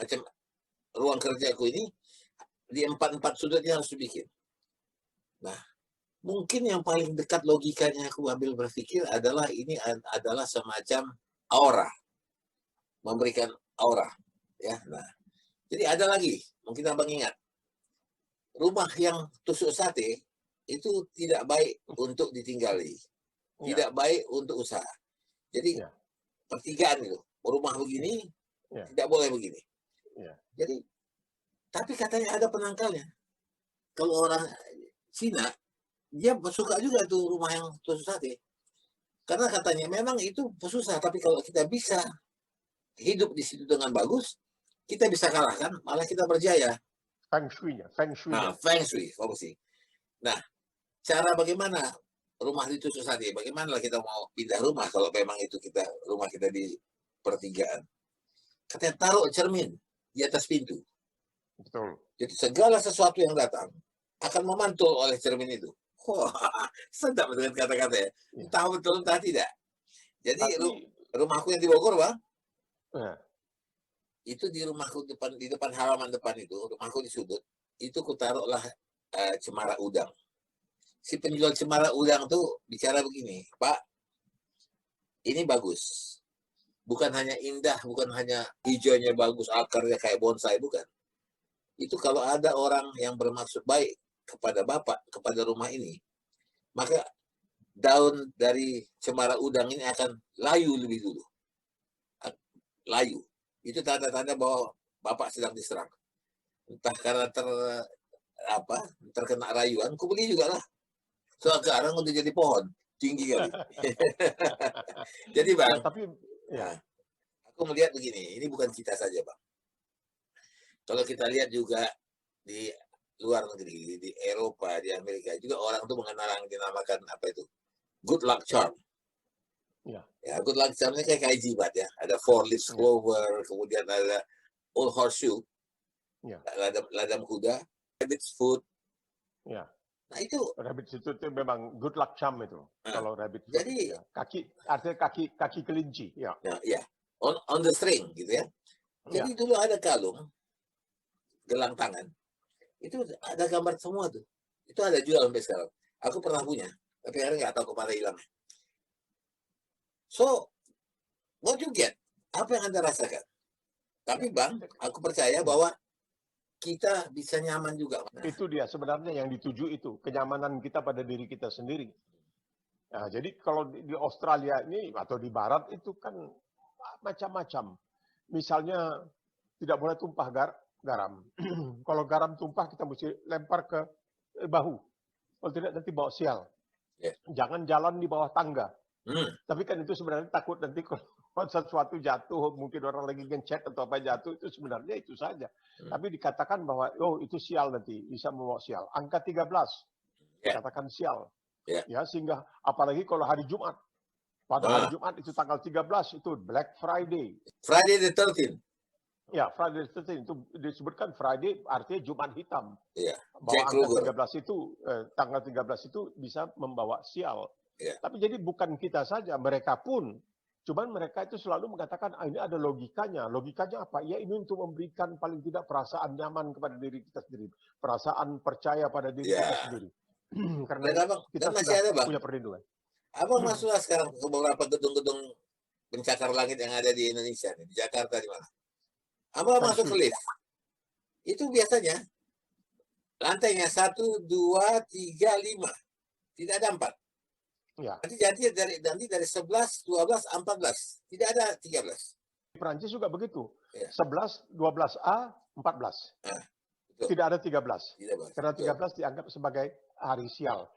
A: Macam ruang kerjaku ini, di 4 sudutnya harus dibikin. Nah, mungkin yang paling dekat logikanya aku ambil berpikir adalah ini adalah semacam aura. Memberikan aura. Ya, nah. Jadi ada lagi, mungkin abang ingat. Rumah yang tusuk sate, itu tidak baik untuk ditinggali. Tidak baik untuk usaha. Jadi pertigaan itu, rumah begini tidak boleh begini. Jadi, tapi katanya ada penangkalnya. Kalau orang Cina, dia suka juga tuh rumah yang tusuk sate. Karena katanya memang itu susah, tapi kalau kita bisa hidup di situ dengan bagus, kita bisa kalahkan, malah kita berjaya.
B: Feng Shui-nya.
A: Nah, Feng Shui, fungsi. Nah, cara bagaimana rumah ditusuk sate? Bagaimana kita mau pindah rumah kalau memang itu rumah kita di pertigaan? Katanya taruh cermin di atas pintu.
B: Betul.
A: Jadi segala sesuatu yang datang akan memantul oleh cermin itu. Wah, sedap dengan kata-kata ya. Entah betul entah tidak. Jadi rumahku yang di Bogor, Bang. Itu di rumahku di depan halaman depan itu, rumahku di sudut, itu kutaruhlah cemara udang. Si penjual cemara udang tuh bicara begini, Pak, ini bagus. Bukan hanya indah, bukan hanya hijaunya bagus, akarnya kayak bonsai, bukan. Itu kalau ada orang yang bermaksud baik kepada Bapak, kepada rumah ini, maka daun dari cemara udang ini akan layu lebih dulu. Layu. Itu tanda-tanda bahwa Bapak sedang diserang. Entah karena terkena rayuan, aku beli juga lah. Sekarang udah jadi pohon, tinggi kali. Jadi Bang, aku melihat begini, ini bukan kita saja Bang. Kalau kita lihat juga di luar negeri, di Eropa, di Amerika, juga orang tuh mengenal yang dinamakan apa itu? Good luck charm. Ya, good luck charmnya kayak jibat ya. Ada 4 leaf clover, kemudian ada old horseshoe, ladam kuda, rabbit's foot. Nah itu
B: rabbit itu memang good luck charm itu. Kalau rabbit foot,
A: jadi
B: artinya kaki kelinci. Ya.
A: On the string gitu ya. Jadi dulu ada kalung gelang tangan. Itu ada gambar semua tuh. Itu ada jual sampai sekarang. Aku pernah punya, tapi akhirnya nggak tahu kemana hilangnya. So, what you get? Apa yang Anda rasakan? Tapi Bang, aku percaya bahwa kita bisa nyaman juga.
B: Nah, itu dia sebenarnya yang dituju itu, kenyamanan kita pada diri kita sendiri. Nah, jadi kalau di Australia ini atau di Barat itu kan macam-macam. Misalnya tidak boleh tumpah garam. Kalau garam tumpah kita mesti lempar ke bahu. Kalau tidak nanti bawa sial. Jangan jalan di bawah tangga. Tapi kan itu sebenarnya takut nanti kalau sesuatu jatuh, mungkin orang lagi gencet atau apa jatuh, itu sebenarnya itu saja. Tapi dikatakan bahwa, itu sial nanti, bisa membawa sial. Angka 13, dikatakan sial. Ya, sehingga apalagi kalau hari Jumat. Pada hari Jumat itu tanggal 13, itu Black Friday.
A: Friday the 13th.
B: Ya, Friday the 13th. Itu disebutkan Friday artinya Jumat hitam.
A: Bahwa
B: tanggal 13 itu bisa membawa sial.
A: Yeah.
B: Tapi jadi bukan kita saja, mereka pun. Cuman mereka itu selalu mengatakan, ini ada logikanya. Logikanya apa? Ya ini untuk memberikan paling tidak perasaan nyaman kepada diri kita sendiri. Perasaan percaya pada diri kita sendiri. Karena kita
A: masih
B: sudah
A: ada, Bang.
B: punya perlindungan.
A: Abang masuklah sekarang ke beberapa gedung-gedung pencakar langit yang ada di Indonesia. Di Jakarta di mana? Abang masuk ke lift. Itu biasanya Lantainya 1, 2, 3, 5. Tidak ada 4.
B: Ya.
A: Nanti dari 11, 12, 14. Tidak ada 13.
B: Di Perancis juga begitu.
A: Ya.
B: 11, 12A, 14.
A: Nah, betul.
B: Tidak ada 13.
A: Tidak, Bang.
B: Karena
A: Betul.
B: 13 dianggap sebagai hari sial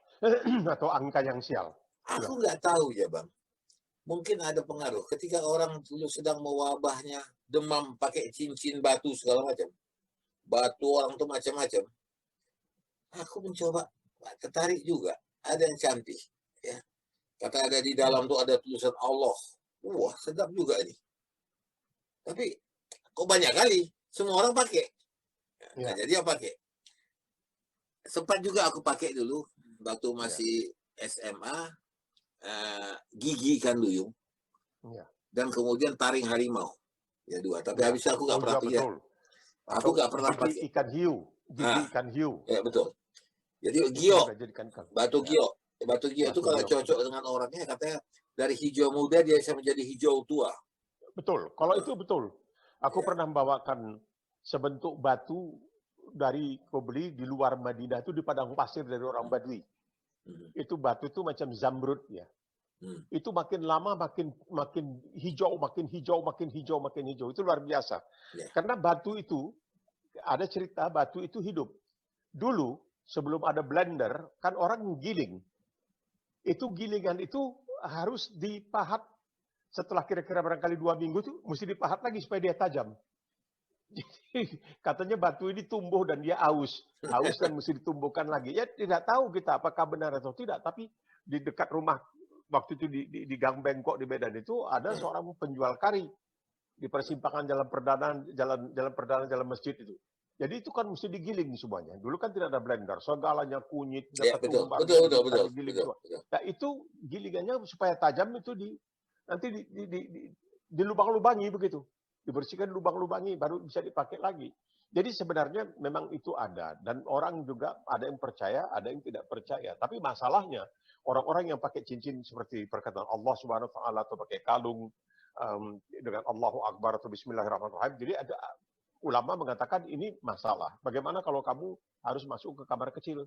B: atau angka yang sial.
A: Aku nggak tahu ya, Bang. Mungkin ada pengaruh. Ketika orang dulu sedang mewabahnya, demam, pakai cincin batu segala macam. Batu orang tuh macam-macam. Aku mencoba, tertarik juga. Ada yang cantik. Ya. Kata ada di dalam tuh ada tulisan Allah. Wah, sedap juga ini. Tapi kok banyak kali. Semua orang pakai. Nah, jadi aku pakai. Sempat juga aku pakai dulu. Waktu masih SMA. Gigi ikan duyung. Dan kemudian taring harimau. Ya 2. Tapi habis itu aku nggak pernah pakai. Aku nggak pernah pakai.
B: Ikan hiu. Gigi ikan hiu.
A: Ya, betul. Jadi gio. Batu gio. Batu gio itu kalau cocok dengan orangnya katanya dari hijau muda dia bisa menjadi hijau tua.
B: Betul. Kalau itu betul. Aku pernah membawakan sebentuk batu dari kau beli di luar Madinah itu di padang pasir dari orang Badui. Itu batu itu macam zamrud ya. Itu makin lama makin hijau, makin hijau, makin hijau, makin hijau. Itu luar biasa. Karena batu itu ada cerita batu itu hidup. Dulu sebelum ada blender kan orang giling. Itu gilingan itu harus dipahat setelah kira-kira barangkali 2 minggu itu mesti dipahat lagi supaya dia tajam. Jadi katanya batu ini tumbuh dan dia aus dan mesti ditumbuhkan lagi. Ya tidak tahu kita apakah benar atau tidak, tapi di dekat rumah waktu itu di Gang Bengkok di Medan itu ada seorang penjual kari di persimpangan jalan masjid itu. Jadi itu kan mesti digiling semuanya. Dulu kan tidak ada blender, segalanya kunyit, ketumbar, digiling semua. Nah itu gilingannya supaya tajam itu nanti dilubang-lubangi begitu. Dibersihkan lubang-lubangi baru bisa dipakai lagi. Jadi sebenarnya memang itu ada dan orang juga ada yang percaya, ada yang tidak percaya. Tapi masalahnya orang-orang yang pakai cincin seperti perkataan Allah Subhanahu wa taala atau pakai kalung dengan Allahu Akbar atau Bismillahirrahmanirrahim. Jadi ada ulama mengatakan ini masalah. Bagaimana kalau kamu harus masuk ke kamar kecil?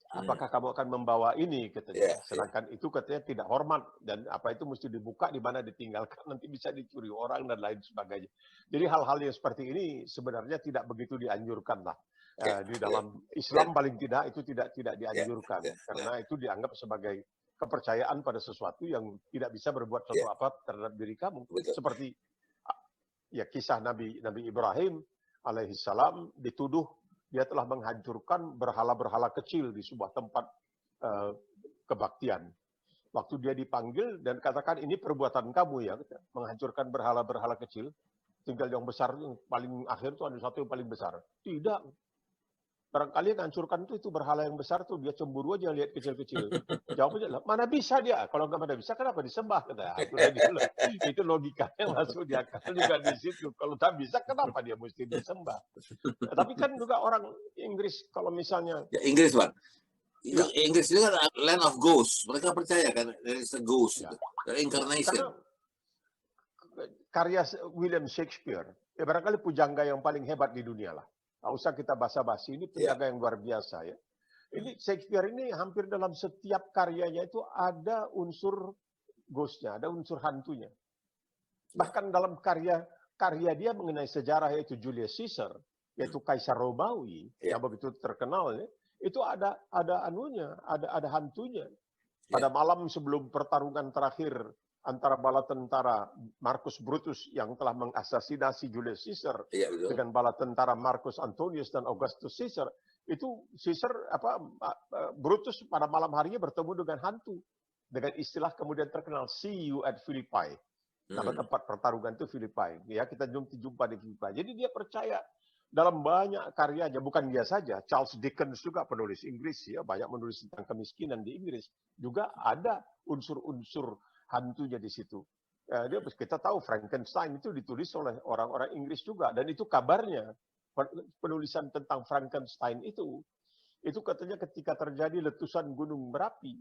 B: Apakah kamu akan membawa ini? Katanya. Sedangkan itu katanya tidak hormat dan apa itu mesti dibuka di mana ditinggalkan nanti bisa dicuri orang dan lain sebagainya. Jadi hal-hal yang seperti ini sebenarnya tidak begitu dianjurkan lah. Di dalam Islam paling tidak itu tidak dianjurkan karena itu dianggap sebagai kepercayaan pada sesuatu yang tidak bisa berbuat sesuatu apa terhadap diri kamu. Seperti ya kisah Nabi Ibrahim alaihissalam dituduh dia telah menghancurkan berhala-berhala kecil di sebuah tempat kebaktian. Waktu dia dipanggil dan katakan ini perbuatan kamu ya, menghancurkan berhala-berhala kecil. Tinggal yang besar, yang paling akhir itu ada satu yang paling besar. Tidak. Barangkali yang hancurkan itu berhala yang besar tuh dia cemburu aja lihat kecil-kecil. Jawabnya, mana bisa dia? Kalau nggak mana bisa, kenapa disembah? Itu logikanya masuk di akal juga di situ. Kalau tak bisa, kenapa dia mesti disembah? Tapi kan juga orang Inggris kalau misalnya
A: Inggris Bang, Inggris itu kan land of ghosts. Mereka percaya kan there is a ghost, reincarnation.
B: Karya William Shakespeare, ya barangkali pujangga yang paling hebat di dunia lah. Nggak usah kita basa-basi, ini penjaga yang luar biasa ya. Ini Shakespeare ini hampir dalam setiap karyanya itu ada unsur ghost-nya, ada unsur hantunya. Bahkan dalam karya dia mengenai sejarah yaitu Julius Caesar, yaitu Kaisar Romawi yang begitu terkenal ya, itu ada anunya, ada hantunya. Pada malam sebelum pertarungan terakhir antara bala tentara Marcus Brutus yang telah mengasasinasi Julius Caesar dengan bala tentara Marcus Antonius dan Augustus Caesar, itu Caesar Brutus pada malam harinya bertemu dengan hantu dengan istilah kemudian terkenal see you at Philippi. Nama tempat pertarungan itu Philippi. Ya, kita jumpa di Philippi. Jadi dia percaya dalam banyak karyanya, bukan dia saja, Charles Dickens juga penulis Inggris ya, banyak menulis tentang kemiskinan di Inggris. Juga ada unsur-unsur hantunya di situ. Kita tahu Frankenstein itu ditulis oleh orang-orang Inggris juga dan itu kabarnya penulisan tentang Frankenstein itu katanya ketika terjadi letusan gunung Merapi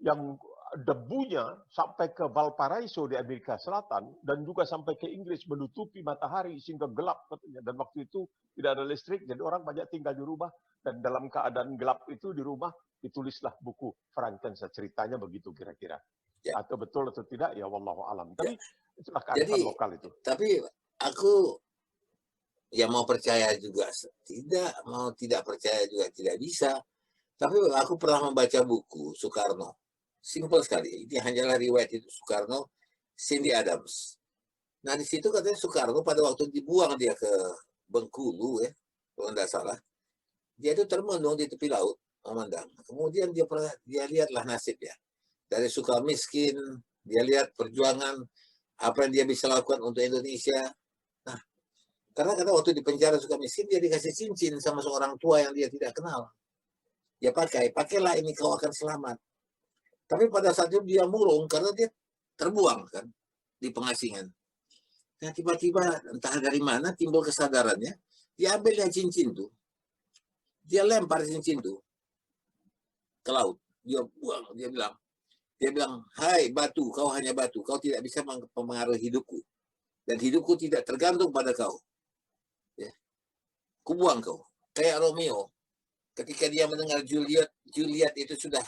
B: yang debunya sampai ke Valparaiso di Amerika Selatan dan juga sampai ke Inggris menutupi matahari sehingga gelap katanya. Dan waktu itu tidak ada listrik, jadi orang banyak tinggal di rumah dan dalam keadaan gelap itu di rumah ditulislah buku Frankenstein. Ceritanya begitu kira-kira.
A: Ya.
B: Atau betul atau tidak ya wallahu alam. Tapi itulah
A: Jadi,
B: kearifan lokal itu.
A: tapi aku ya mau percaya juga tidak, mau tidak percaya juga tidak bisa. Tapi aku pernah membaca buku Soekarno. Simpel sekali. Ini hanyalah riwayat itu Soekarno, Cindy Adams. Nah di situ katanya Soekarno pada waktu dibuang dia ke Bengkulu ya, kalau tidak salah, dia itu termenung di tepi laut memandang. Kemudian dia lihatlah nasibnya. Dari suka miskin, dia lihat perjuangan apa yang dia bisa lakukan untuk Indonesia. Nah, karena waktu di penjara suka miskin dia dikasih cincin sama seorang tua yang dia tidak kenal. Dia pakailah ini kau akan selamat. Tapi pada saat itu dia murung karena dia terbuang kan di pengasingan. Nah tiba-tiba entah dari mana timbul kesadarannya, dia ambil cincin tuh, dia lempar cincin tuh ke laut, dia buang, dia bilang, hai batu, kau hanya batu, kau tidak bisa mempengaruhi hidupku, dan hidupku tidak tergantung pada kau. Ya. Kubuang kau, kayak Romeo, ketika dia mendengar Juliet itu sudah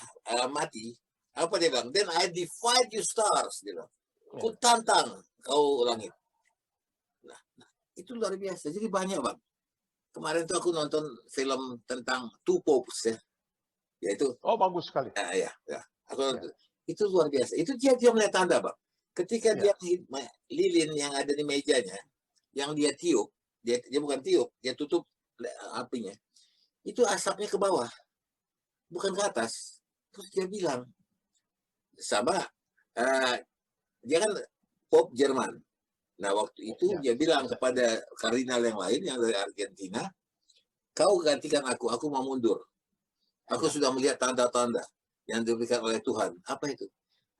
A: mati, apa dia bilang? Then I defy you stars, dia bilang. Ku tantang kau langit. Nah, itu luar biasa. Jadi banyak bang. Kemarin tuh aku nonton film tentang Two Popes ya. Yaitu.
B: Oh bagus sekali.
A: Ya. Aku nonton. Itu luar biasa. Itu dia melihat tanda bang. Ketika dia lilin yang ada di mejanya, yang dia tiup, dia bukan tiup, dia tutup apinya. Itu asapnya ke bawah, bukan ke atas. Terus dia bilang, sama, dia kan Pop Jerman. Nah waktu itu dia bilang kepada kardinal yang lain yang dari Argentina, kau gantikan aku mau mundur. Aku sudah melihat tanda-tanda yang diberikan oleh Tuhan. Apa itu?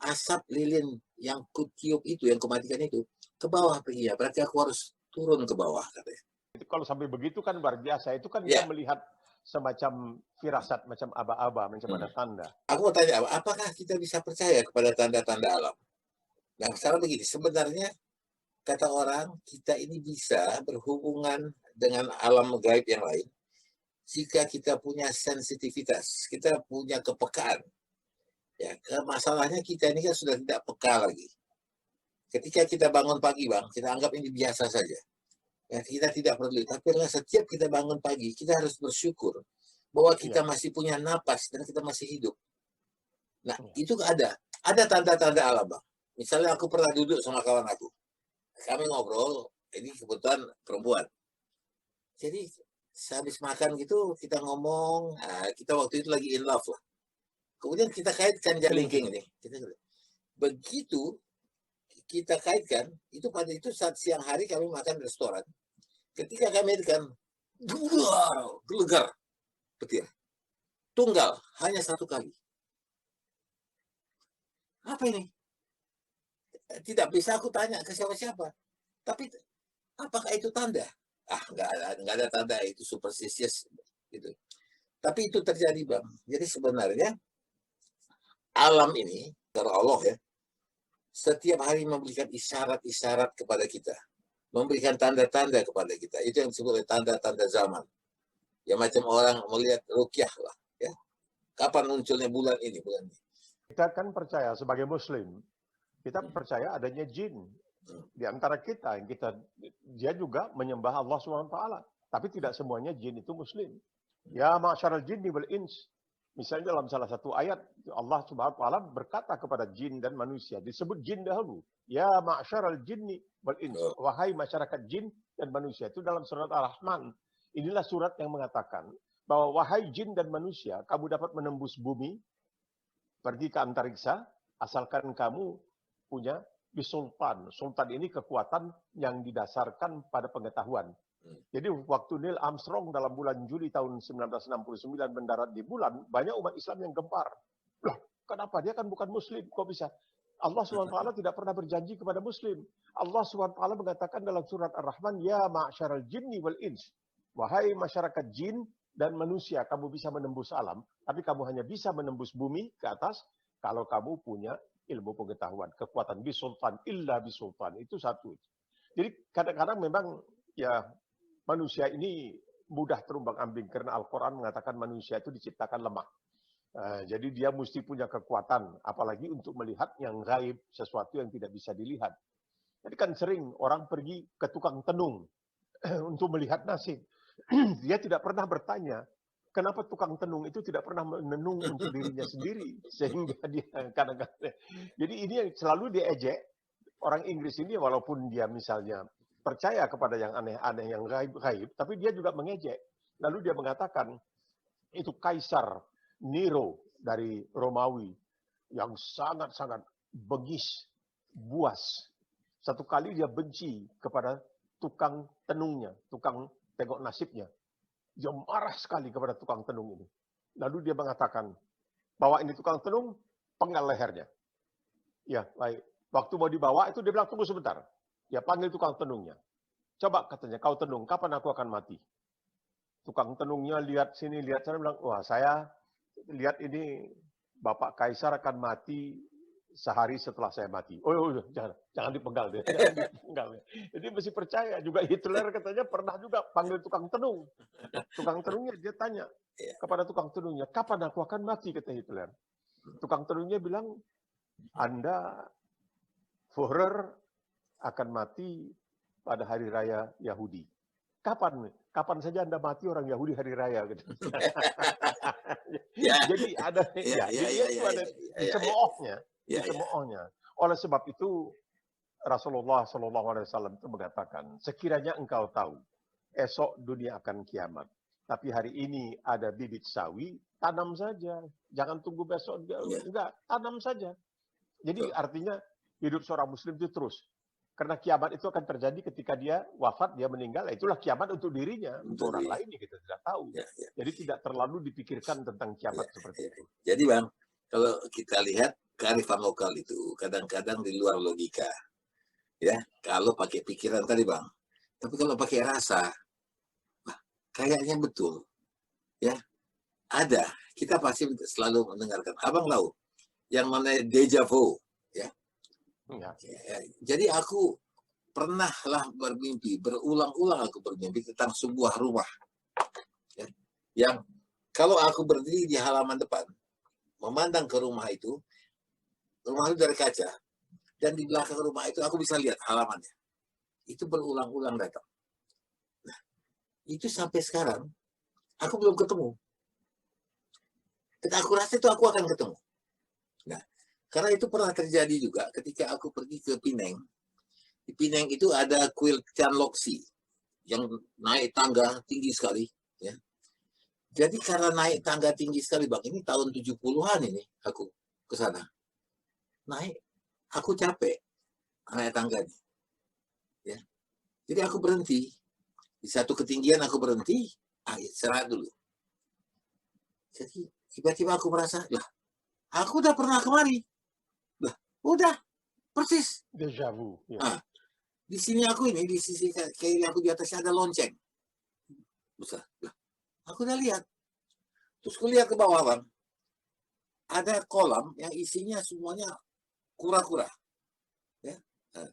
A: Asap lilin yang kutiup itu, yang kumatikan itu, ke bawah perginya. Berarti aku harus turun ke bawah katanya.
B: Kalau sampai begitu kan luar biasa. Itu kan dia melihat semacam firasat, macam aba-aba, macam ada tanda.
A: Aku mau tanya, apakah kita bisa percaya kepada tanda-tanda alam? Nah, sekarang begini, sebenarnya kata orang, kita ini bisa berhubungan dengan alam gaib yang lain jika kita punya sensitivitas, kita punya kepekaan. Ya, masalahnya kita ini kan sudah tidak peka lagi. Ketika kita bangun pagi, bang, kita anggap ini biasa saja. Ya, kita tidak perlu. Tapi setiap kita bangun pagi, kita harus bersyukur bahwa kita masih punya napas dan kita masih hidup. Nah, itu ada tanda-tanda alam, bang. Misalnya aku pernah duduk sama kawan aku. Kami ngobrol, ini kebetulan perempuan. Jadi, sehabis makan gitu, kita ngomong, kita waktu itu lagi in love lah. Kemudian kita kaitkan jalingking ini. Begitu kita kaitkan, itu pada itu saat siang hari kami makan di restoran. Ketika kami kan, gelegar petir. Tunggal, hanya satu kali. Apa ini? Tidak bisa aku tanya ke siapa-siapa. Tapi apakah itu tanda? Nggak ada tanda, itu superstitious gitu. Tapi itu terjadi, bang. Jadi sebenarnya alam ini, karena Allah ya, setiap hari memberikan isyarat-isyarat kepada kita, memberikan tanda-tanda kepada kita. Itu yang disebut tanda-tanda zaman. Ya macam orang melihat rukyah lah, ya. Kapan munculnya bulan ini, bulan ini?
B: Kita kan percaya sebagai Muslim, kita percaya adanya jin di antara kita. Dia juga menyembah Allah SWT. Tapi tidak semuanya jin itu Muslim. Ya ma'syaral jinni wal ins. Misalnya dalam salah satu ayat, Allah SWT berkata kepada jin dan manusia. Disebut jin dahulu. Ya ma'syaral jinni wal ins. Wahai masyarakat jin dan manusia. Itu dalam surat Ar-Rahman. Inilah surat yang mengatakan bahwa wahai jin dan manusia, kamu dapat menembus bumi, pergi ke antariksa, asalkan kamu punya bisultan. Sultan ini kekuatan yang didasarkan pada pengetahuan. Jadi waktu Neil Armstrong dalam bulan Juli tahun 1969 mendarat di bulan, banyak umat Islam yang gempar. Loh, kenapa? Dia kan bukan Muslim, kok bisa? Allah SWT tidak pernah berjanji kepada Muslim. Allah SWT mengatakan dalam surat Ar-Rahman, Ya ma'syaral jinni wal ins. Wahai masyarakat jin dan manusia, kamu bisa menembus alam, tapi kamu hanya bisa menembus bumi ke atas, kalau kamu punya ilmu pengetahuan, kekuatan bisultan, illa bisultan, itu satu. Jadi kadang-kadang memang ya manusia ini mudah terumbang-ambing karena Al-Quran mengatakan manusia itu diciptakan lemah. Jadi dia mesti punya kekuatan, apalagi untuk melihat yang gaib, sesuatu yang tidak bisa dilihat. Jadi kan sering orang pergi ke tukang tenung untuk melihat nasib. Dia tidak pernah bertanya, kenapa tukang tenung itu tidak pernah menenung untuk dirinya sendiri, sehingga dia kadang-kadang. Jadi ini yang selalu diejek orang Inggris ini, walaupun dia misalnya percaya kepada yang aneh-aneh, yang gaib-gaib, tapi dia juga mengejek. Lalu dia mengatakan, itu Kaisar Nero dari Romawi yang sangat-sangat bengis, buas. Satu kali dia benci kepada tukang tenungnya, tukang tengok nasibnya. Dia marah sekali kepada tukang tenung ini. Lalu dia mengatakan, bawa ini tukang tenung, penggal lehernya. Ya, baik. Waktu mau dibawa itu dia bilang, tunggu sebentar. Dia panggil tukang tenungnya. Coba katanya, kau tenung, kapan aku akan mati? Tukang tenungnya lihat sini, lihat sana, bilang, wah saya lihat ini Bapak Kaisar akan mati sehari setelah saya mati. Oh, jangan dipenggal deh. Jangan dipenggal. Jadi mesti percaya. Juga Hitler katanya pernah juga panggil tukang tenung. Tukang tenungnya dia tanya kepada tukang tenungnya, kapan aku akan mati, kata Hitler. Tukang tenungnya bilang, Anda Führer akan mati pada hari raya Yahudi. Kapan? Kapan saja Anda mati orang Yahudi hari raya. Gitu. Jadi ada, itu ada dicemoohnya. Dicemoohnya. Oleh sebab itu Rasulullah SAW itu mengatakan, sekiranya engkau tahu esok dunia akan kiamat, tapi hari ini ada bibit sawi, tanam saja. Jangan tunggu besok, enggak, tanam saja. Jadi artinya hidup seorang muslim itu terus. Karena kiamat itu akan terjadi ketika dia wafat, dia meninggal. Itulah kiamat untuk dirinya, untuk orang lain kita tidak tahu. Jadi tidak terlalu dipikirkan tentang kiamat seperti itu.
A: Jadi Bang, kalau kita lihat kearifan lokal itu kadang-kadang di luar logika. Ya, kalau pakai pikiran tadi Bang. Tapi kalau pakai rasa, kayaknya betul. Ya, ada. Kita pasti selalu mendengarkan. Abang tahu yang mana deja vu, ya. Jadi aku pernahlah bermimpi, berulang-ulang aku bermimpi tentang sebuah rumah. Ya, yang kalau aku berdiri di halaman depan, memandang ke rumah itu dari kaca, dan di belakang rumah itu aku bisa lihat halamannya. Itu berulang-ulang datang. Nah, itu sampai sekarang aku belum ketemu. Dan aku rasa itu aku akan ketemu. Nah, karena itu pernah terjadi juga ketika aku pergi ke Pineng. Di Pineng itu ada kuil Chan Loksi yang naik tangga tinggi sekali. Ya. Jadi karena naik tangga tinggi sekali, Bang, ini tahun 70-an ini aku ke sana. Naik, aku capek naik tangganya. Ya. Jadi aku berhenti. Di satu ketinggian aku berhenti, istirahat dulu. Jadi tiba-tiba aku merasa, lah, aku udah pernah kemari. Lah, udah, persis.
B: Deja vu. Ya.
A: Nah, di sini aku ini, di sisi kiri aku di atasnya ada lonceng. Besar. Lah, aku udah lihat. Terus aku lihat ke bawah, Bang. Ada kolam yang isinya semuanya kura-kura. Ya. Nah,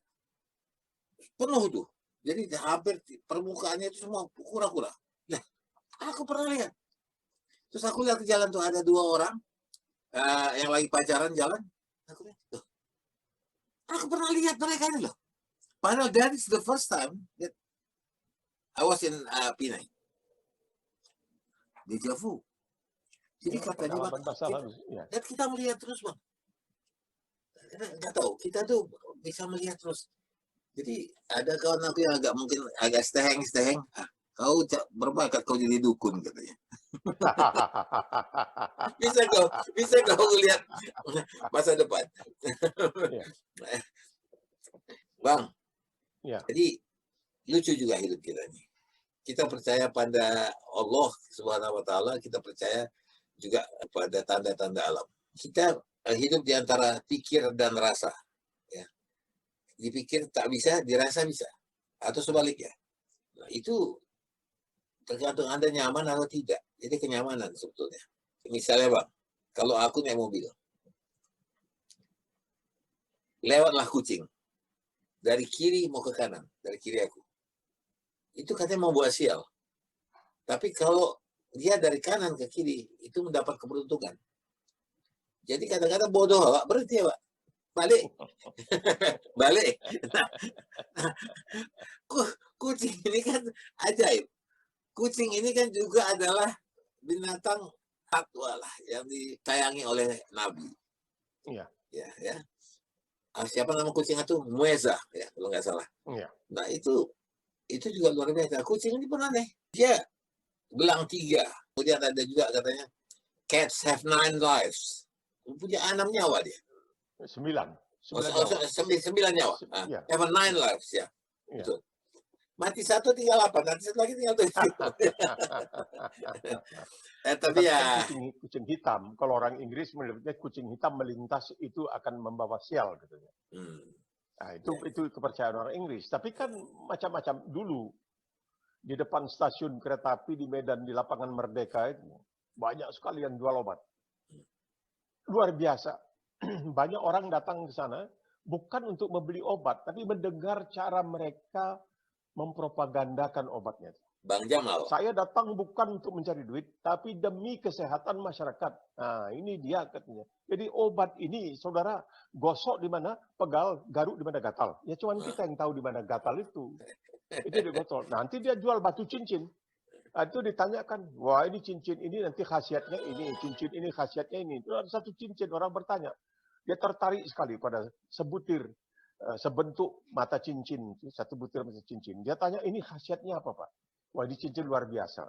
A: penuh tuh. Jadi hampir permukaannya itu semua kura-kura. Nah, aku pernah lihat. Terus aku lihat ke jalan tuh ada 2 orang yang lagi pacaran jalan. Aku lihat, loh, aku pernah lihat mereka ini loh. Padahal that is the first time that I was in Pinang. Deja vu. Jadi katanya kita melihat terus, Bang. Nggak tahu, kita tuh bisa melihat terus. Jadi ada kawan aku yang mungkin agak steheng. Kau berbakat kau jadi dukun katanya. bisa kau lihat masa depan. Bang, jadi lucu juga hidup kita ini. Kita percaya pada Allah Subhanahu wa Ta'ala, kita percaya juga pada tanda-tanda alam. Kita hidup di antara pikir dan rasa. Ya. Dipikir tak bisa, dirasa bisa. Atau sebaliknya. Nah, itu tergantung Anda nyaman atau tidak. Jadi kenyamanan sebetulnya. Misalnya Bang, kalau aku naik mobil, lewatlah kucing dari kiri mau ke kanan, dari kiri aku. Itu katanya mau buat sial. Tapi kalau dia dari kanan ke kiri, itu mendapat keberuntungan. Jadi kadang-kadang bodoh, Pak, berhenti ya, Pak. Balik. Balik. Nah, kucing ini kan ajaib. Kucing ini kan juga adalah binatang fatwa lah yang ditayangi oleh Nabi.
B: Iya.
A: Ya. Siapa nama kucing itu? Mueza, ya kalau nggak salah.
B: Iya.
A: Nah itu juga luar biasa. Kucing ini pun aneh. Dia belang 3. Kemudian ada juga katanya cats have 9 lives. Punya 6 nyawa dia.
B: 9.
A: 9 nyawa.
B: Iya.
A: Have 9 lives ya.
B: Iya.
A: Betul. Mati 1 tinggal 8, nanti 1 lagi tinggal 7. Tapi ya
B: kucing hitam. Kalau orang Inggris menyebutnya kucing hitam melintas itu akan membawa sial gitu ya. Nah, itu kepercayaan orang Inggris. Tapi kan macam-macam dulu di depan stasiun kereta api di Medan di lapangan Merdeka itu banyak sekali yang jual obat. Luar biasa. Banyak orang datang ke sana bukan untuk membeli obat, tapi mendengar cara mereka mempropagandakan obatnya.
A: Bang Jamal.
B: Saya datang bukan untuk mencari duit, tapi demi kesehatan masyarakat. Nah, ini dia katanya. Jadi obat ini, saudara, gosok di mana pegal, garuk di mana gatal. Ya cuma kita yang tahu di mana gatal itu. Itu digotol. Nanti dia jual batu cincin. Nah, itu ditanyakan, wah ini cincin ini nanti khasiatnya ini, cincin ini khasiatnya ini. Itu ada satu cincin, orang bertanya. Dia tertarik sekali pada sebutir, sebentuk mata cincin, satu butir mata cincin. Dia tanya, ini khasiatnya apa, Pak? Wah, ini cincin luar biasa.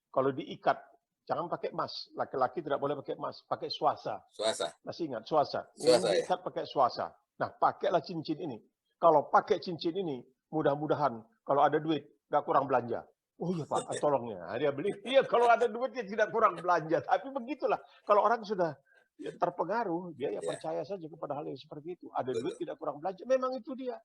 B: Kalau diikat, jangan pakai emas. Laki-laki tidak boleh pakai emas, pakai swasa.
A: Swasa.
B: Masih ingat, swasa.
A: Swasa
B: Ini diikat pakai swasa. Nah, pakailah cincin ini. Kalau pakai cincin ini, mudah-mudahan kalau ada duit, nggak kurang belanja. Oh iya Pak, tolongnya. Dia beli. Iya, kalau ada duit, dia tidak kurang belanja. Tapi begitulah. Kalau orang sudah terpengaruh, dia ya percaya saja kepada hal yang seperti itu. Ada duit tidak kurang belanja, memang itu dia.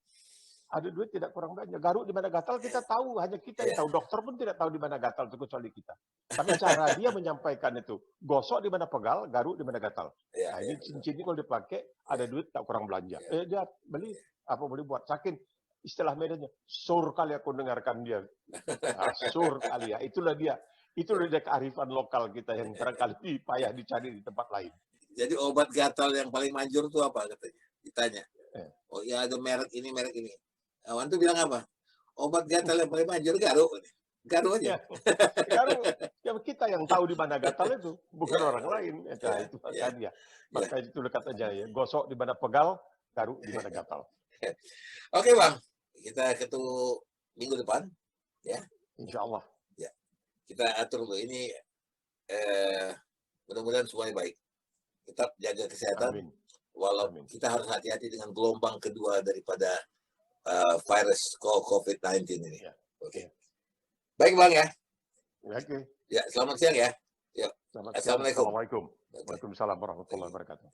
B: Ada duit tidak kurang belanja. Garuk di mana gatal kita tahu, hanya kita yang tahu. Dokter pun tidak tahu di mana gatal, kecuali kita. Tapi cara dia menyampaikan itu, gosok di mana pegal, garuk di mana gatal. Nah ini cincin ini kalau dipakai, ada duit tak kurang belanja. Dia beli, apa boleh buat, saking istilah medannya, sur kali aku dengarkan dia. Nah, sur kali ya, itulah dia. Itulah dia kearifan lokal kita yang barangkali payah dicari di tempat lain.
A: Jadi obat gatal yang paling manjur itu apa katanya? Ditanya. Oh ya ada merek ini. Awan tuh bilang apa? Obat gatal yang paling manjur garuk. Garuk aja.
B: Garuk. Ya kita yang tahu di mana gatal itu, bukan orang lain. Itu kan dia. Maka itu dekat aja ya. Gosok di mana pegal, garuk di mana gatal.
A: Oke Bang, kita ketemu minggu depan. Ya.
B: Insya Allah.
A: Ya. Kita atur dulu ini. Mudah-mudahan semuanya baik. Tetap jaga kesehatan.
B: Amin.
A: Walaupun kita harus hati-hati dengan gelombang kedua daripada virus COVID-19 ini. Oke. Baik Bang ya.
B: Oke.
A: Ya, selamat siang ya.
B: Assalamualaikum. Waalaikumsalam warahmatullahi wabarakatuh.